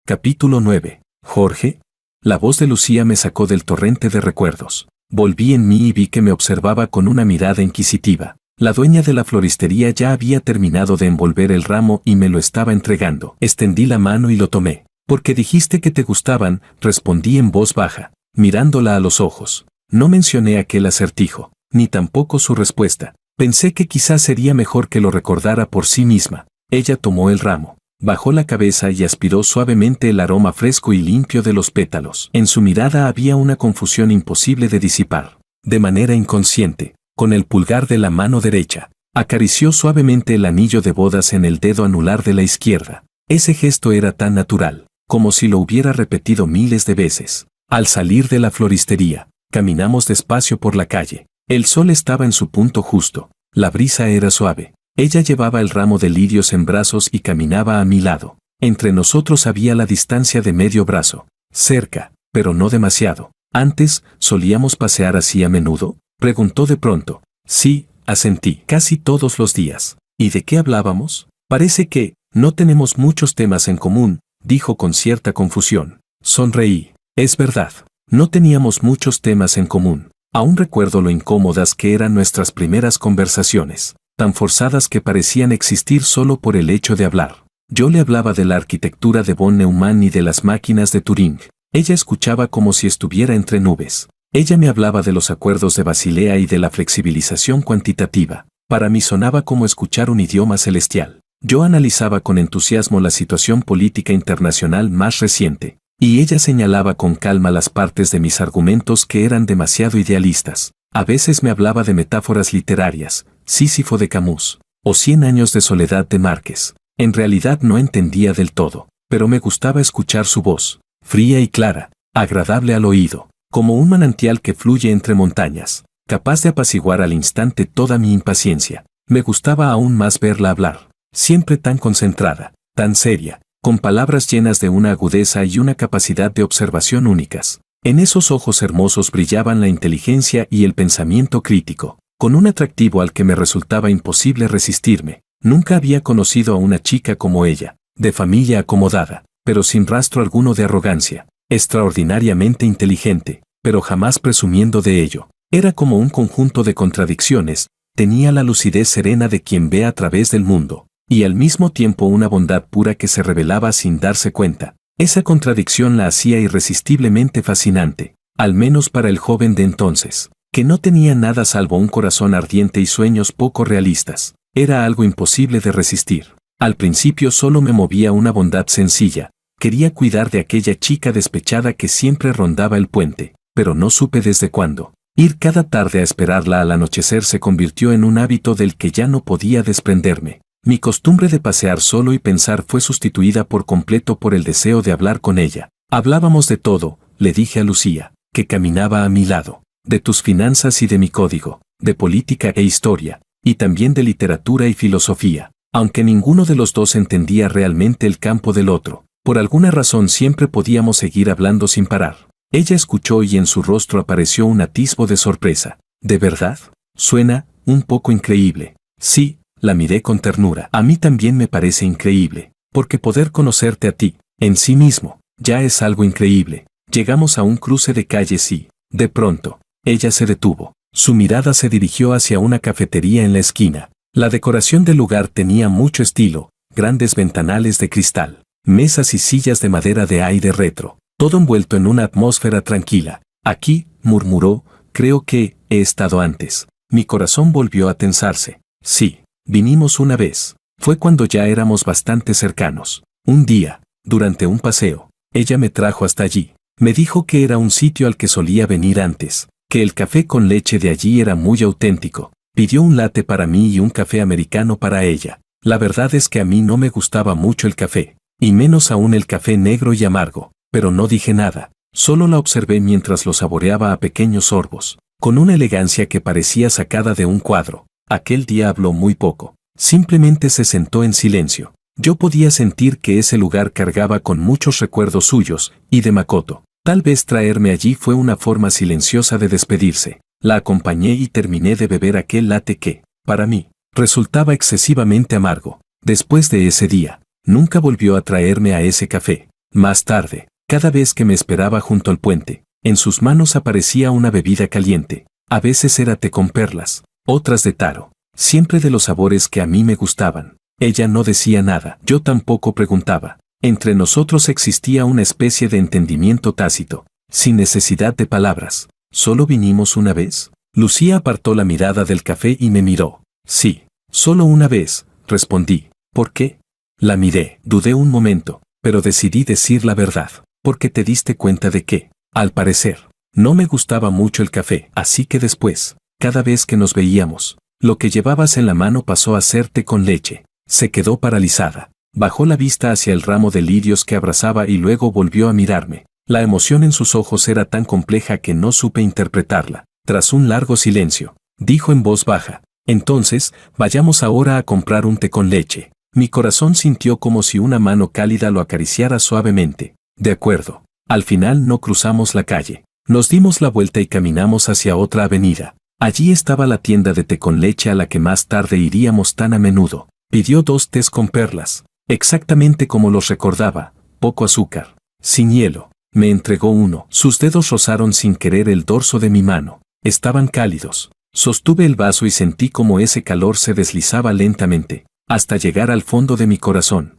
Capítulo 9. Jorge. La voz de Lucía me sacó del torrente de recuerdos. Volví en mí y vi que me observaba con una mirada inquisitiva. La dueña de la floristería ya había terminado de envolver el ramo y me lo estaba entregando. Extendí la mano y lo tomé. Porque dijiste que te gustaban, respondí en voz baja, mirándola a los ojos. No mencioné aquel acertijo, ni tampoco su respuesta. Pensé que quizás sería mejor que lo recordara por sí misma. Ella tomó el ramo, bajó la cabeza y aspiró suavemente el aroma fresco y limpio de los pétalos. En su mirada había una confusión imposible de disipar. De manera inconsciente, con el pulgar de la mano derecha, acarició suavemente el anillo de bodas en el dedo anular de la izquierda. Ese gesto era tan natural, como si lo hubiera repetido miles de veces. Al salir de la floristería, caminamos despacio por la calle. El sol estaba en su punto justo, la brisa era suave. Ella llevaba el ramo de lirios en brazos y caminaba a mi lado. Entre nosotros había la distancia de medio brazo. Cerca, pero no demasiado. ¿Antes, solíamos pasear así a menudo? Preguntó de pronto. Sí, asentí. Casi todos los días. ¿Y de qué hablábamos? Parece que no tenemos muchos temas en común, dijo con cierta confusión. Sonreí. Es verdad. No teníamos muchos temas en común. Aún recuerdo lo incómodas que eran nuestras primeras conversaciones, tan forzadas que parecían existir solo por el hecho de hablar. Yo le hablaba de la arquitectura de von Neumann y de las máquinas de Turing. Ella escuchaba como si estuviera entre nubes. Ella me hablaba de los acuerdos de Basilea y de la flexibilización cuantitativa. Para mí sonaba como escuchar un idioma celestial. Yo analizaba con entusiasmo la situación política internacional más reciente, y ella señalaba con calma las partes de mis argumentos que eran demasiado idealistas. A veces me hablaba de metáforas literarias, Sísifo de Camus, o 100 años de soledad de Márquez. En realidad no entendía del todo, pero me gustaba escuchar su voz, fría y clara, agradable al oído, como un manantial que fluye entre montañas, capaz de apaciguar al instante toda mi impaciencia. Me gustaba aún más verla hablar, siempre tan concentrada, tan seria, con palabras llenas de una agudeza y una capacidad de observación únicas. En esos ojos hermosos brillaban la inteligencia y el pensamiento crítico, con un atractivo al que me resultaba imposible resistirme. Nunca había conocido a una chica como ella, de familia acomodada, pero sin rastro alguno de arrogancia, extraordinariamente inteligente, pero jamás presumiendo de ello. Era como un conjunto de contradicciones, tenía la lucidez serena de quien ve a través del mundo, y al mismo tiempo una bondad pura que se revelaba sin darse cuenta. Esa contradicción la hacía irresistiblemente fascinante, al menos para el joven de entonces, que no tenía nada salvo un corazón ardiente y sueños poco realistas. Era algo imposible de resistir. Al principio solo me movía una bondad sencilla. Quería cuidar de aquella chica despechada que siempre rondaba el puente, pero no supe desde cuándo. Ir cada tarde a esperarla al anochecer se convirtió en un hábito del que ya no podía desprenderme. Mi costumbre de pasear solo y pensar fue sustituida por completo por el deseo de hablar con ella. Hablábamos de todo, le dije a Lucía, que caminaba a mi lado, de tus finanzas y de mi código, de política e historia, y también de literatura y filosofía, aunque ninguno de los dos entendía realmente el campo del otro. Por alguna razón siempre podíamos seguir hablando sin parar. Ella escuchó y en su rostro apareció un atisbo de sorpresa. ¿De verdad? Suena un poco increíble. Sí, la miré con ternura. A mí también me parece increíble, porque poder conocerte a ti, en sí mismo, ya es algo increíble. Llegamos a un cruce de calles y, de pronto, ella se detuvo. Su mirada se dirigió hacia una cafetería en la esquina. La decoración del lugar tenía mucho estilo, grandes ventanales de cristal, mesas y sillas de madera de aire retro, todo envuelto en una atmósfera tranquila. Aquí, murmuró, creo que he estado antes. Mi corazón volvió a tensarse. Sí, vinimos una vez. Fue cuando ya éramos bastante cercanos. Un día, durante un paseo, ella me trajo hasta allí. Me dijo que era un sitio al que solía venir antes, que el café con leche de allí era muy auténtico. Pidió un latte para mí y un café americano para ella. La verdad es que a mí no me gustaba mucho el café, y menos aún el café negro y amargo, pero no dije nada, solo la observé mientras lo saboreaba a pequeños sorbos, con una elegancia que parecía sacada de un cuadro. Aquel día habló muy poco, simplemente se sentó en silencio. Yo podía sentir que ese lugar cargaba con muchos recuerdos suyos, y de Makoto. Tal vez traerme allí fue una forma silenciosa de despedirse. La acompañé y terminé de beber aquel latte que, para mí, resultaba excesivamente amargo. Después de ese día, nunca volvió a traerme a ese café. Más tarde, cada vez que me esperaba junto al puente, en sus manos aparecía una bebida caliente. A veces era té con perlas, otras de taro, siempre de los sabores que a mí me gustaban. Ella no decía nada, yo tampoco preguntaba. Entre nosotros existía una especie de entendimiento tácito, sin necesidad de palabras. ¿Solo vinimos una vez? Lucía apartó la mirada del café y me miró. Sí, solo una vez, respondí. ¿Por qué? La miré, dudé un momento, pero decidí decir la verdad, porque te diste cuenta de que, al parecer, no me gustaba mucho el café, así que después, cada vez que nos veíamos, lo que llevabas en la mano pasó a ser té con leche. Se quedó paralizada, bajó la vista hacia el ramo de lirios que abrazaba y luego volvió a mirarme. La emoción en sus ojos era tan compleja que no supe interpretarla. Tras un largo silencio, dijo en voz baja, entonces, vayamos ahora a comprar un té con leche. Mi corazón sintió como si una mano cálida lo acariciara suavemente. De acuerdo. Al final no cruzamos la calle. Nos dimos la vuelta y caminamos hacia otra avenida. Allí estaba la tienda de té con leche a la que más tarde iríamos tan a menudo. Pidió 2 tés con perlas, exactamente como los recordaba, poco azúcar, sin hielo. Me entregó uno. Sus dedos rozaron sin querer el dorso de mi mano. Estaban cálidos. Sostuve el vaso y sentí como ese calor se deslizaba lentamente, hasta llegar al fondo de mi corazón.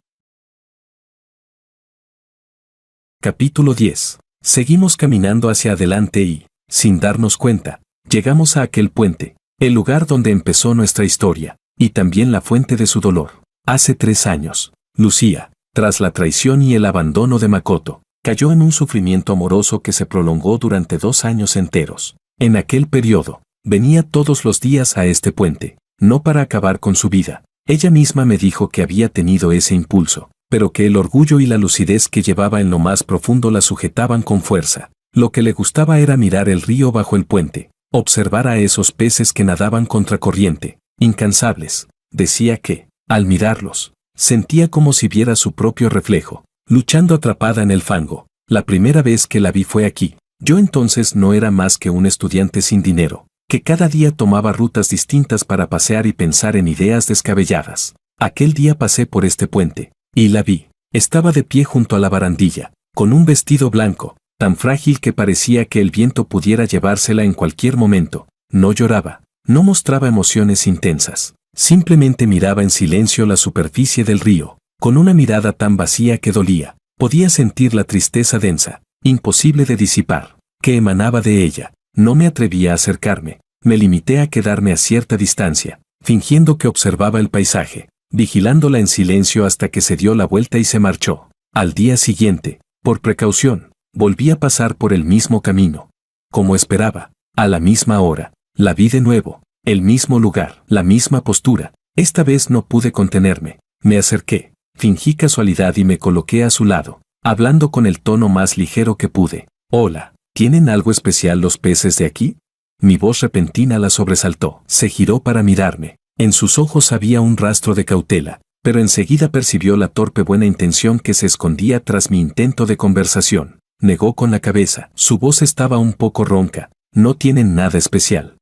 Capítulo 10. Seguimos caminando hacia adelante y, sin darnos cuenta, llegamos a aquel puente, el lugar donde empezó nuestra historia, y también la fuente de su dolor. Hace 3 años, Lucía, tras la traición y el abandono de Makoto, cayó en un sufrimiento amoroso que se prolongó durante 2 años enteros. En aquel periodo, venía todos los días a este puente, no para acabar con su vida. Ella misma me dijo que había tenido ese impulso, pero que el orgullo y la lucidez que llevaba en lo más profundo la sujetaban con fuerza. Lo que le gustaba era mirar el río bajo el puente, observar a esos peces que nadaban contracorriente, incansables. Decía que, al mirarlos, sentía como si viera su propio reflejo, luchando atrapada en el fango. La primera vez que la vi fue aquí. Yo entonces no era más que un estudiante sin dinero, que cada día tomaba rutas distintas para pasear y pensar en ideas descabelladas. Aquel día pasé por este puente, y la vi. Estaba de pie junto a la barandilla, con un vestido blanco, tan frágil que parecía que el viento pudiera llevársela en cualquier momento. No lloraba, No mostraba emociones intensas. Simplemente miraba en silencio la superficie del río, con una mirada tan vacía que dolía. Podía sentir la tristeza densa, imposible de disipar, que emanaba de ella. No me atrevía a acercarme. Me limité a quedarme a cierta distancia, fingiendo que observaba el paisaje, vigilándola en silencio hasta que se dio la vuelta y se marchó. Al día siguiente, por precaución, volví a pasar por el mismo camino. Como esperaba, a la misma hora, la vi de nuevo, el mismo lugar, la misma postura. Esta vez no pude contenerme. Me acerqué, fingí casualidad y me coloqué a su lado, hablando con el tono más ligero que pude. Hola, ¿tienen algo especial los peces de aquí? Mi voz repentina la sobresaltó. Se giró para mirarme. En sus ojos había un rastro de cautela, pero enseguida percibió la torpe buena intención que se escondía tras mi intento de conversación. Negó con la cabeza. Su voz estaba un poco ronca. No tienen nada especial.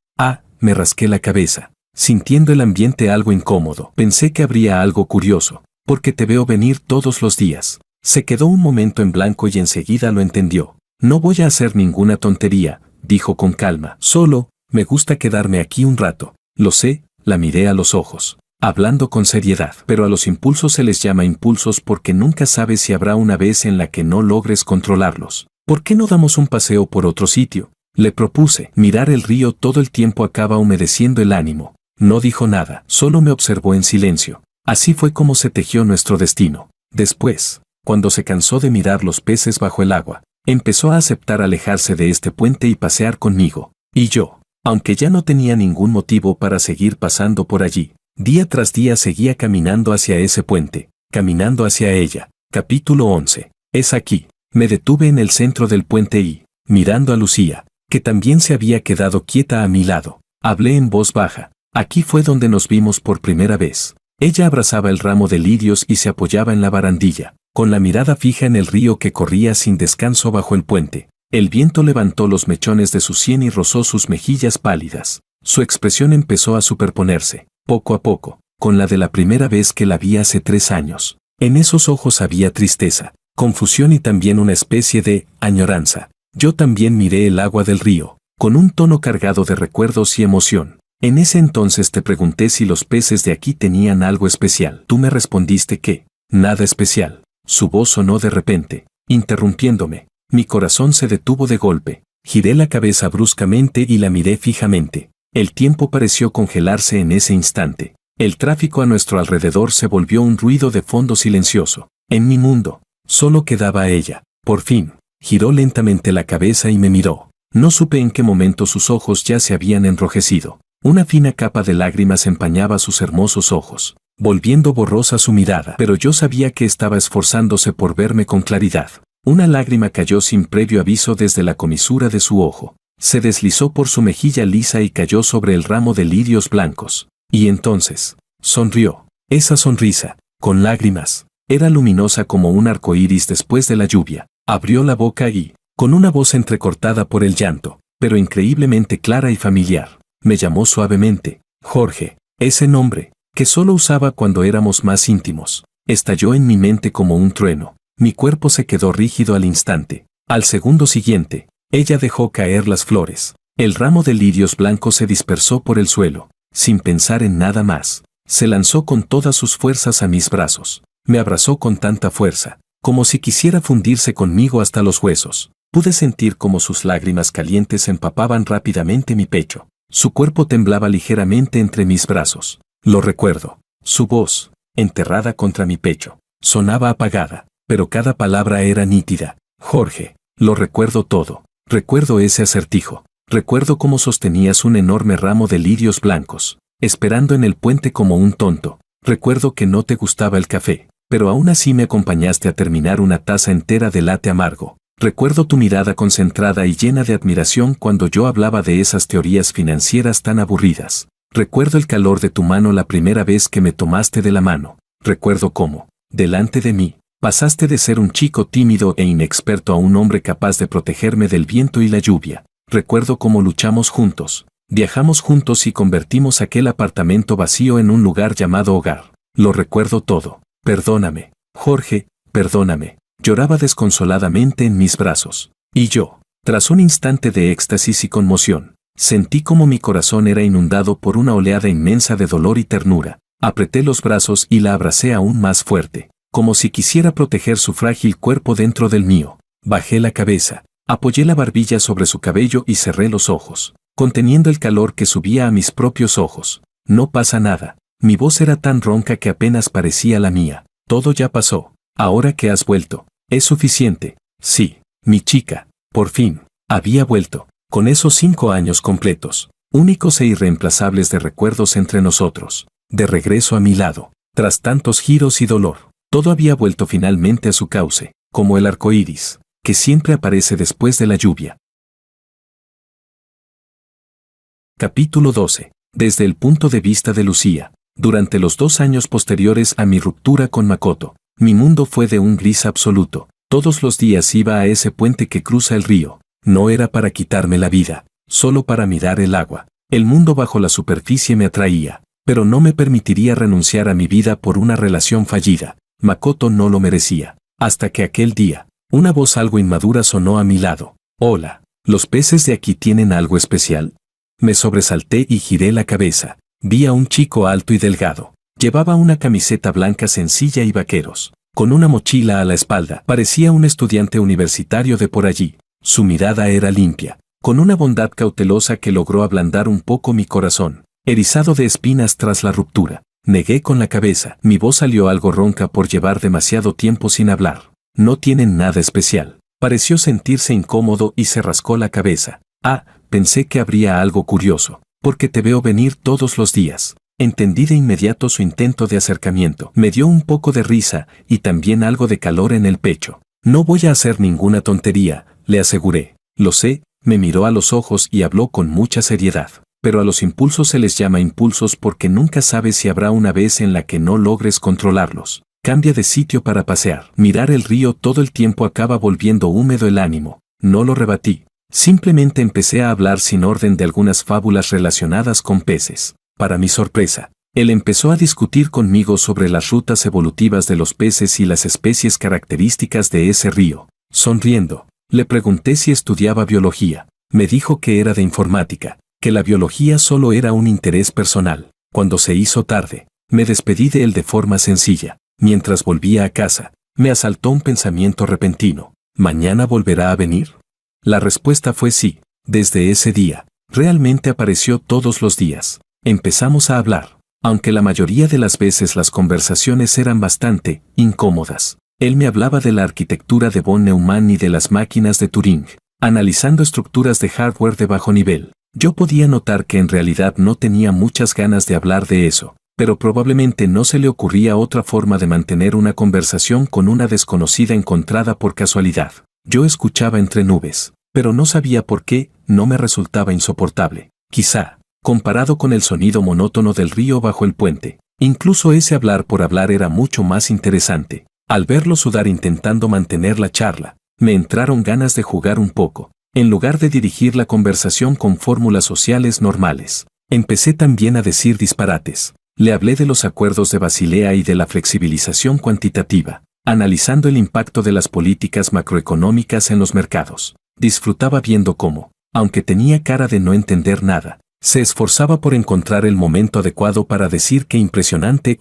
Me rasqué la cabeza, sintiendo el ambiente algo incómodo. Pensé que habría algo curioso, porque te veo venir todos los días. Se quedó un momento en blanco y enseguida lo entendió. No voy a hacer ninguna tontería, dijo con calma. Solo, me gusta quedarme aquí un rato. Lo sé, la miré a los ojos, hablando con seriedad. Pero a los impulsos se les llama impulsos porque nunca sabes si habrá una vez en la que no logres controlarlos. ¿Por qué no damos un paseo por otro sitio? Le propuse. Mirar el río todo el tiempo acaba humedeciendo el ánimo. No dijo nada, solo me observó en silencio. Así fue como se tejió nuestro destino. Después, cuando se cansó de mirar los peces bajo el agua, empezó a aceptar alejarse de este puente y pasear conmigo. Y yo, aunque ya no tenía ningún motivo para seguir pasando por allí, día tras día seguía caminando hacia ese puente, caminando hacia ella. Capítulo 11. Es aquí. Me detuve en el centro del puente y, mirando a Lucía, que también se había quedado quieta a mi lado, hablé en voz baja. Aquí fue donde nos vimos por primera vez. Ella abrazaba el ramo de lirios y se apoyaba en la barandilla, con la mirada fija en el río que corría sin descanso bajo el puente. El viento levantó los mechones de su sien y rozó sus mejillas pálidas. Su expresión empezó a superponerse, poco a poco, con la de la primera vez que la vi hace 3 años. En esos ojos había tristeza, confusión y también una especie de añoranza. Yo también miré el agua del río, con un tono cargado de recuerdos y emoción. En ese entonces te pregunté si los peces de aquí tenían algo especial. Tú me respondiste que, nada especial. Su voz sonó de repente, interrumpiéndome. Mi corazón se detuvo de golpe. Giré la cabeza bruscamente y la miré fijamente. El tiempo pareció congelarse en ese instante. El tráfico a nuestro alrededor se volvió un ruido de fondo silencioso. En mi mundo, solo quedaba ella. Por fin, giró lentamente la cabeza y me miró. No supe en qué momento sus ojos ya se habían enrojecido. Una fina capa de lágrimas empañaba sus hermosos ojos, volviendo borrosa su mirada. Pero yo sabía que estaba esforzándose por verme con claridad. Una lágrima cayó sin previo aviso desde la comisura de su ojo. Se deslizó por su mejilla lisa y cayó sobre el ramo de lirios blancos. Y entonces, sonrió. Esa sonrisa, con lágrimas, era luminosa como un arco iris después de la lluvia. Abrió la boca y, con una voz entrecortada por el llanto, pero increíblemente clara y familiar, me llamó suavemente, Jorge. Ese nombre, que solo usaba cuando éramos más íntimos, estalló en mi mente como un trueno. Mi cuerpo se quedó rígido al instante. Al segundo siguiente, ella dejó caer las flores. El ramo de lirios blancos se dispersó por el suelo. Sin pensar en nada más, se lanzó con todas sus fuerzas a mis brazos. Me abrazó con tanta fuerza, como si quisiera fundirse conmigo hasta los huesos. Pude sentir como sus lágrimas calientes empapaban rápidamente mi pecho. Su cuerpo temblaba ligeramente entre mis brazos. Lo recuerdo. Su voz, enterrada contra mi pecho, sonaba apagada, pero cada palabra era nítida. Jorge, lo recuerdo todo. Recuerdo ese acertijo. Recuerdo cómo sostenías un enorme ramo de lirios blancos, esperando en el puente como un tonto. Recuerdo que no te gustaba el café, pero aún así me acompañaste a terminar una taza entera de latte amargo. Recuerdo tu mirada concentrada y llena de admiración cuando yo hablaba de esas teorías financieras tan aburridas. Recuerdo el calor de tu mano la primera vez que me tomaste de la mano. Recuerdo cómo, delante de mí, pasaste de ser un chico tímido e inexperto a un hombre capaz de protegerme del viento y la lluvia. Recuerdo cómo luchamos juntos, viajamos juntos y convertimos aquel apartamento vacío en un lugar llamado hogar. Lo recuerdo todo. Perdóname, Jorge, perdóname. Lloraba desconsoladamente en mis brazos. Y yo, tras un instante de éxtasis y conmoción, Sentí como mi corazón era inundado por una oleada inmensa de dolor y ternura. Apreté los brazos y la abracé aún más fuerte, como si quisiera proteger su frágil cuerpo dentro del mío. Bajé la cabeza, apoyé la barbilla sobre su cabello y cerré los ojos, conteniendo el calor que subía a mis propios ojos. No pasa nada. Mi voz era tan ronca que apenas parecía la mía. Todo ya pasó. Ahora que has vuelto, es suficiente. Sí, mi chica, por fin, había vuelto, con esos 5 años completos, únicos e irreemplazables de recuerdos entre nosotros, de regreso a mi lado, tras tantos giros y dolor. Todo había vuelto finalmente a su cauce, como el arco iris, que siempre aparece después de la lluvia. Capítulo 12. Desde el punto de vista de Lucía. Durante los 2 años posteriores a mi ruptura con Makoto, mi mundo fue de un gris absoluto. Todos los días iba a ese puente que cruza el río. No era para quitarme la vida, solo para mirar el agua. El mundo bajo la superficie me atraía, pero no me permitiría renunciar a mi vida por una relación fallida. Makoto no lo merecía. Hasta que aquel día, una voz algo inmadura sonó a mi lado. Hola, ¿los peces de aquí tienen algo especial? Me sobresalté y giré la cabeza. Vi a un chico alto y delgado. Llevaba una camiseta blanca sencilla y vaqueros, con una mochila a la espalda. Parecía un estudiante universitario de por allí. Su mirada era limpia, con una bondad cautelosa que logró ablandar un poco mi corazón, erizado de espinas tras la ruptura. Negué con la cabeza. Mi voz salió algo ronca por llevar demasiado tiempo sin hablar. No tienen nada especial. Pareció sentirse incómodo y se rascó la cabeza. Pensé que habría algo curioso, porque te veo venir todos los días. Entendí de inmediato su intento de acercamiento. Me dio un poco de risa y también algo de calor en el pecho. No voy a hacer ninguna tontería, le aseguré. Lo sé, me miró a los ojos y habló con mucha seriedad. Pero a los impulsos se les llama impulsos porque nunca sabes si habrá una vez en la que no logres controlarlos. Cambia de sitio para pasear. Mirar el río todo el tiempo acaba volviendo húmedo el ánimo. No lo rebatí. Simplemente empecé a hablar sin orden de algunas fábulas relacionadas con peces. Para mi sorpresa, él empezó a discutir conmigo sobre las rutas evolutivas de los peces y las especies características de ese río. Sonriendo, le pregunté si estudiaba biología. Me dijo que era de informática, que la biología solo era un interés personal. Cuando se hizo tarde, me despedí de él de forma sencilla. Mientras volvía a casa, me asaltó un pensamiento repentino. ¿Mañana volverá a venir? La respuesta fue sí. Desde ese día, realmente apareció todos los días. Empezamos a hablar, aunque la mayoría de las veces las conversaciones eran bastante incómodas. Él me hablaba de la arquitectura de von Neumann y de las máquinas de Turing, analizando estructuras de hardware de bajo nivel. Yo podía notar que en realidad no tenía muchas ganas de hablar de eso, pero probablemente no se le ocurría otra forma de mantener una conversación con una desconocida encontrada por casualidad. Yo escuchaba entre nubes, pero no sabía por qué. No me resultaba insoportable. Quizá, comparado con el sonido monótono del río bajo el puente, incluso ese hablar por hablar era mucho más interesante. Al verlo sudar intentando mantener la charla, me entraron ganas de jugar un poco, en lugar de dirigir la conversación con fórmulas sociales normales. Empecé también a decir disparates. Le hablé de los acuerdos de Basilea y de la flexibilización cuantitativa, analizando el impacto de las políticas macroeconómicas en los mercados. Disfrutaba viendo cómo, aunque tenía cara de no entender nada, se esforzaba por encontrar el momento adecuado para decir qué impresionante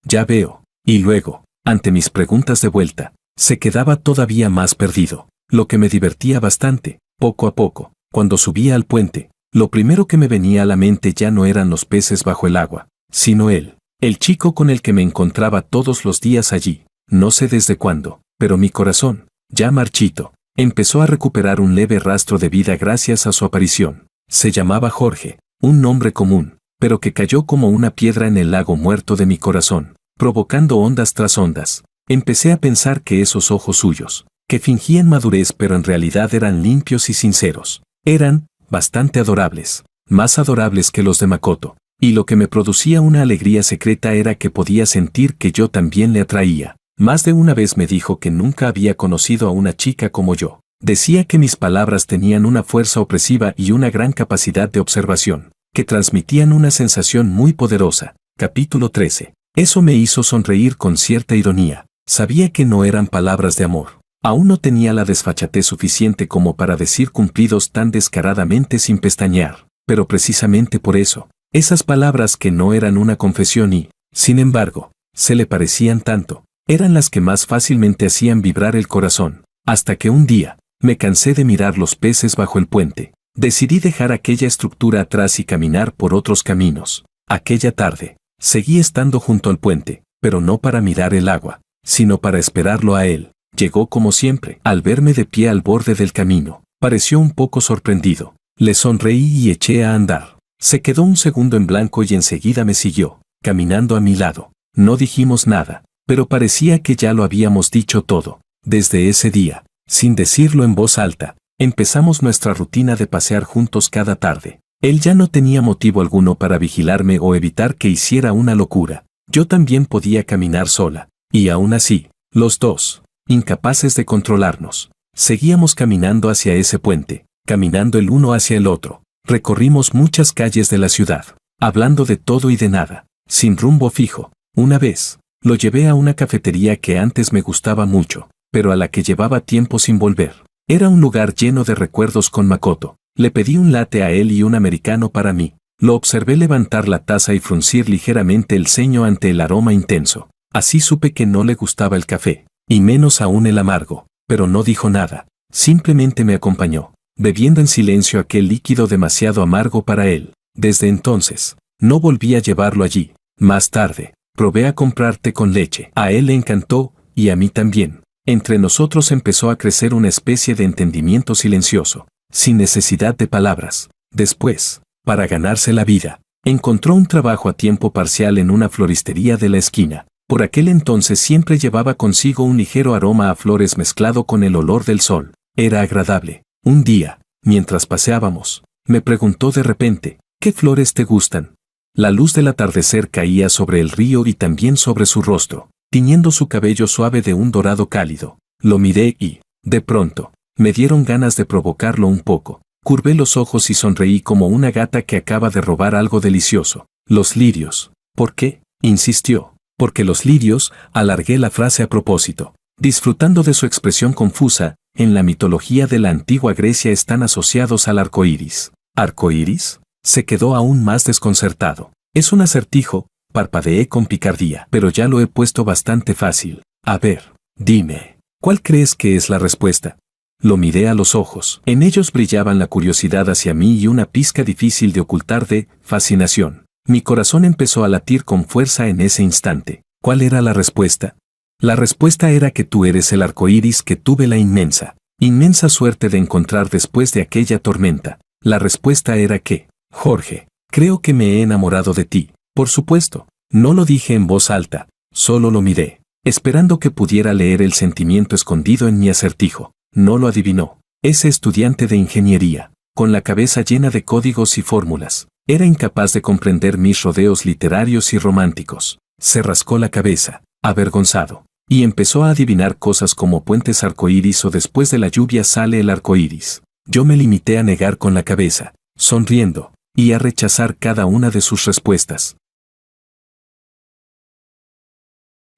ya veo. Y luego, ante mis preguntas de vuelta, se quedaba todavía más perdido, lo que me divertía bastante. Poco a poco, cuando subía al puente, lo primero que me venía a la mente ya no eran los peces bajo el agua, sino él, el chico con el que me encontraba todos los días allí. No sé desde cuándo, pero mi corazón, ya marchito, empezó a recuperar un leve rastro de vida gracias a su aparición. Se llamaba Jorge, un nombre común, pero que cayó como una piedra en el lago muerto de mi corazón, provocando ondas tras ondas. Empecé a pensar que esos ojos suyos, que fingían madurez pero en realidad eran limpios y sinceros, eran bastante adorables, más adorables que los de Makoto, y lo que me producía una alegría secreta era que podía sentir que yo también le atraía. Más de una vez me dijo que nunca había conocido a una chica como yo. Decía que mis palabras tenían una fuerza opresiva y una gran capacidad de observación, que transmitían una sensación muy poderosa. Capítulo 13. Eso me hizo sonreír con cierta ironía. Sabía que no eran palabras de amor, Aún no tenía la desfachatez suficiente como para decir cumplidos tan descaradamente sin pestañear, pero precisamente por eso, esas palabras que no eran una confesión y, sin embargo, se le parecían tanto, eran las que más fácilmente hacían vibrar el corazón, hasta que un día, me cansé de mirar los peces bajo el puente. Decidí dejar aquella estructura atrás y caminar por otros caminos. Aquella tarde, seguí estando junto al puente, pero no para mirar el agua, sino para esperarlo a él. Llegó como siempre, al verme de pie al borde del camino. Pareció un poco sorprendido. Le sonreí y eché a andar. Se quedó un segundo en blanco y enseguida me siguió, caminando a mi lado. No dijimos nada, pero parecía que ya lo habíamos dicho todo. Desde ese día, sin decirlo en voz alta, empezamos nuestra rutina de pasear juntos cada tarde. Él ya no tenía motivo alguno para vigilarme o evitar que hiciera una locura. Yo también podía caminar sola, y aún así, los dos, incapaces de controlarnos, seguíamos caminando hacia ese puente, caminando el uno hacia el otro. Recorrimos muchas calles de la ciudad, hablando de todo y de nada, sin rumbo fijo. Una vez, lo llevé a una cafetería que antes me gustaba mucho, pero a la que llevaba tiempo sin volver. Era un lugar lleno de recuerdos con Makoto. Le pedí un latte a él y un americano para mí. Lo observé levantar la taza y fruncir ligeramente el ceño ante el aroma intenso. Así supe que no le gustaba el café, y menos aún el amargo, pero no dijo nada. Simplemente me acompañó, bebiendo en silencio aquel líquido demasiado amargo para él. Desde entonces, no volví a llevarlo allí. Más tarde, probé a comprar té con leche. A él le encantó, y a mí también. Entre nosotros empezó a crecer una especie de entendimiento silencioso, sin necesidad de palabras. Después, para ganarse la vida, encontró un trabajo a tiempo parcial en una floristería de la esquina. Por aquel entonces siempre llevaba consigo un ligero aroma a flores mezclado con el olor del sol. Era agradable. Un día, mientras paseábamos, me preguntó de repente, ¿qué flores te gustan? La luz del atardecer caía sobre el río y también sobre su rostro, tiñendo su cabello suave de un dorado cálido. Lo miré y, de pronto, me dieron ganas de provocarlo un poco. Curvé los ojos y sonreí como una gata que acaba de robar algo delicioso. Los lirios. ¿Por qué? Insistió. Porque los lirios, alargué la frase a propósito. Disfrutando de su expresión confusa, en la mitología de la antigua Grecia están asociados al arco iris. ¿Arco iris? Se quedó aún más desconcertado. Es un acertijo, parpadeé con picardía, pero ya lo he puesto bastante fácil. A ver, dime, ¿cuál crees que es la respuesta? Lo miré a los ojos. En ellos brillaban la curiosidad hacia mí y una pizca difícil de ocultar de fascinación. Mi corazón empezó a latir con fuerza en ese instante. ¿Cuál era la respuesta? La respuesta era que tú eres el arco iris que tuve la inmensa suerte de encontrar después de aquella tormenta. La respuesta era que, Jorge, creo que me he enamorado de ti. Por supuesto, no lo dije en voz alta, solo lo miré, esperando que pudiera leer el sentimiento escondido en mi acertijo. No lo adivinó. Ese estudiante de ingeniería, con la cabeza llena de códigos y fórmulas, era incapaz de comprender mis rodeos literarios y románticos. Se rascó la cabeza, avergonzado, y empezó a adivinar cosas como puentes arcoíris o después de la lluvia sale el arcoíris. Yo me limité a negar con la cabeza, sonriendo, y a rechazar cada una de sus respuestas.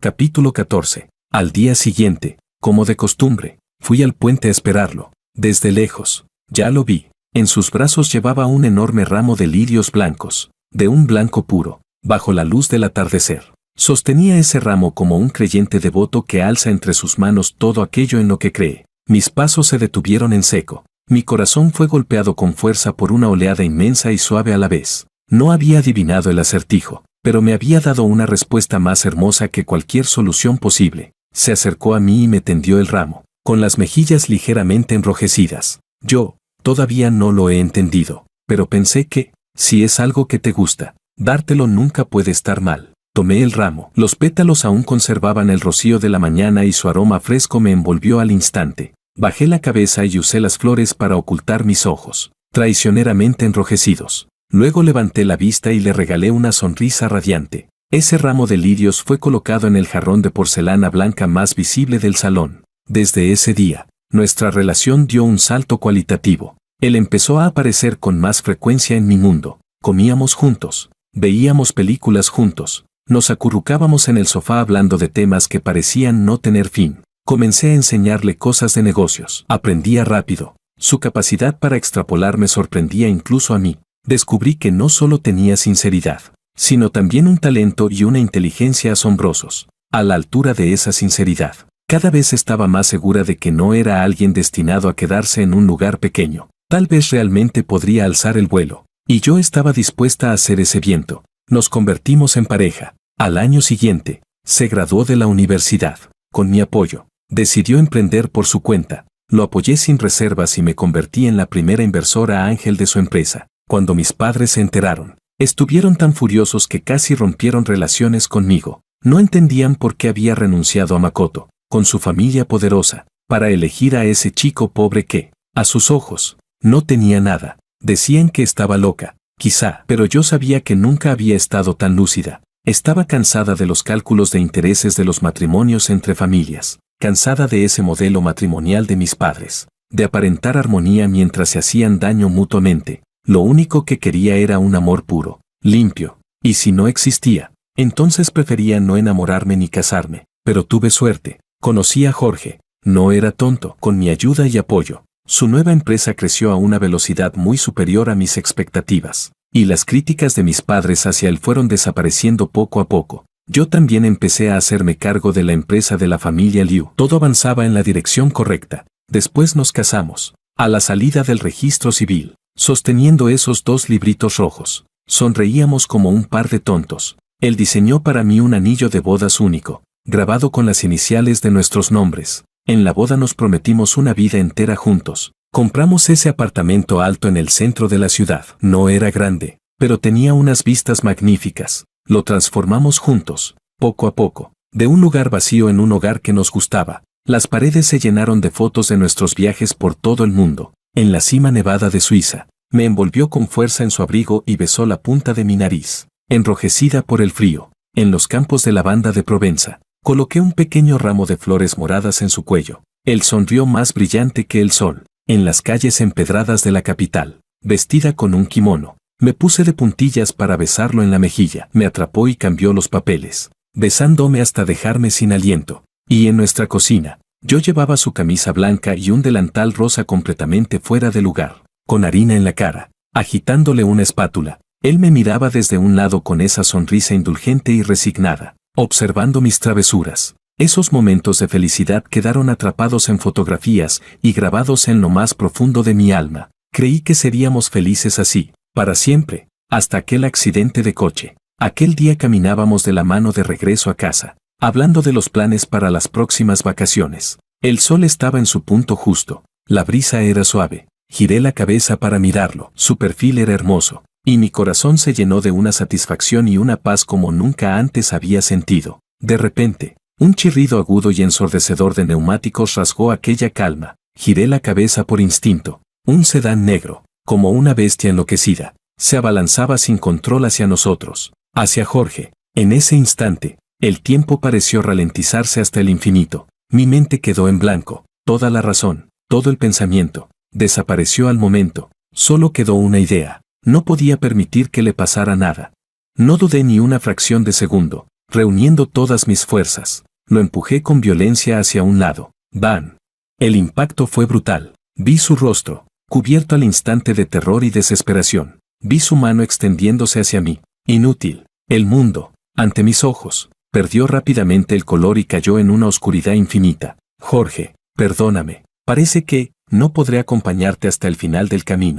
Capítulo 14. Al día siguiente, como de costumbre, fui al puente a esperarlo. Desde lejos, ya lo vi. En sus brazos llevaba un enorme ramo de lirios blancos, de un blanco puro, bajo la luz del atardecer. Sostenía ese ramo como un creyente devoto que alza entre sus manos todo aquello en lo que cree. Mis pasos se detuvieron en seco. Mi corazón fue golpeado con fuerza por una oleada inmensa y suave a la vez. No había adivinado el acertijo, pero me había dado una respuesta más hermosa que cualquier solución posible. Se acercó a mí y me tendió el ramo, con las mejillas ligeramente enrojecidas. Yo, todavía no lo he entendido, pero pensé que, si es algo que te gusta, dártelo nunca puede estar mal. Tomé el ramo. Los pétalos aún conservaban el rocío de la mañana y su aroma fresco me envolvió al instante. Bajé la cabeza y usé las flores para ocultar mis ojos, traicioneramente enrojecidos. Luego levanté la vista y le regalé una sonrisa radiante. Ese ramo de lirios fue colocado en el jarrón de porcelana blanca más visible del salón. Desde ese día, nuestra relación dio un salto cualitativo. Él empezó a aparecer con más frecuencia en mi mundo. Comíamos juntos, veíamos películas juntos, nos acurrucábamos en el sofá hablando de temas que parecían no tener fin. Comencé a enseñarle cosas de negocios. Aprendía rápido. Su capacidad para extrapolar me sorprendía incluso a mí. Descubrí que no solo tenía sinceridad, sino también un talento y una inteligencia asombrosos. A la altura de esa sinceridad, cada vez estaba más segura de que no era alguien destinado a quedarse en un lugar pequeño. Tal vez realmente podría alzar el vuelo. Y yo estaba dispuesta a hacer ese viento. Nos convertimos en pareja. Al año siguiente, se graduó de la universidad. Con mi apoyo, decidió emprender por su cuenta. Lo apoyé sin reservas y me convertí en la primera inversora ángel de su empresa. Cuando mis padres se enteraron, estuvieron tan furiosos que casi rompieron relaciones conmigo. No entendían por qué había renunciado a Makoto, con su familia poderosa, para elegir a ese chico pobre que, a sus ojos, no tenía nada. Decían que estaba loca, quizá, pero yo sabía que nunca había estado tan lúcida. Estaba cansada de los cálculos de intereses de los matrimonios entre familias, cansada de ese modelo matrimonial de mis padres, de aparentar armonía mientras se hacían daño mutuamente. Lo único que quería era un amor puro, limpio, y si no existía, entonces prefería no enamorarme ni casarme. Pero tuve suerte, conocí a Jorge, no era tonto. Con mi ayuda y apoyo, su nueva empresa creció a una velocidad muy superior a mis expectativas, y las críticas de mis padres hacia él fueron desapareciendo poco a poco. Yo también empecé a hacerme cargo de la empresa de la familia Liu. Todo avanzaba en la dirección correcta. Después nos casamos, a la salida del registro civil, sosteniendo esos 2 libritos rojos. Sonreíamos como un par de tontos. Él diseñó para mí un anillo de bodas único, grabado con las iniciales de nuestros nombres. En la boda nos prometimos una vida entera juntos. Compramos ese apartamento alto en el centro de la ciudad. No era grande, pero tenía unas vistas magníficas. Lo transformamos juntos, poco a poco, de un lugar vacío en un hogar que nos gustaba. Las paredes se llenaron de fotos de nuestros viajes por todo el mundo. En la cima nevada de Suiza, me envolvió con fuerza en su abrigo y besó la punta de mi nariz, enrojecida por el frío. En los campos de lavanda de Provenza, coloqué un pequeño ramo de flores moradas en su cuello. Él sonrió más brillante que el sol. En las calles empedradas de la capital, vestida con un kimono, me puse de puntillas para besarlo en la mejilla. Me atrapó y cambió los papeles, besándome hasta dejarme sin aliento. Y en nuestra cocina, yo llevaba su camisa blanca y un delantal rosa completamente fuera de lugar, con harina en la cara, agitándole una espátula. Él me miraba desde un lado con esa sonrisa indulgente y resignada, observando mis travesuras. Esos momentos de felicidad quedaron atrapados en fotografías y grabados en lo más profundo de mi alma. Creí que seríamos felices así, para siempre, hasta aquel accidente de coche. Aquel día caminábamos de la mano de regreso a casa, hablando de los planes para las próximas vacaciones. El sol estaba en su punto justo, la brisa era suave. Giré la cabeza para mirarlo. Su perfil era hermoso, y mi corazón se llenó de una satisfacción y una paz como nunca antes había sentido. De repente, un chirrido agudo y ensordecedor de neumáticos rasgó aquella calma. Giré la cabeza por instinto. Un sedán negro, como una bestia enloquecida, se abalanzaba sin control hacia nosotros, hacia Jorge. En ese instante, el tiempo pareció ralentizarse hasta el infinito. Mi mente quedó en blanco. Toda la razón, todo el pensamiento, desapareció al momento. Solo quedó una idea. No podía permitir que le pasara nada. No dudé ni una fracción de segundo. Reuniendo todas mis fuerzas, lo empujé con violencia hacia un lado. ¡Bam! El impacto fue brutal. Vi su rostro, cubierto al instante de terror y desesperación. Vi su mano extendiéndose hacia mí. Inútil. El mundo, ante mis ojos, perdió rápidamente el color y cayó en una oscuridad infinita. Jorge, perdóname. Parece que no podré acompañarte hasta el final del camino.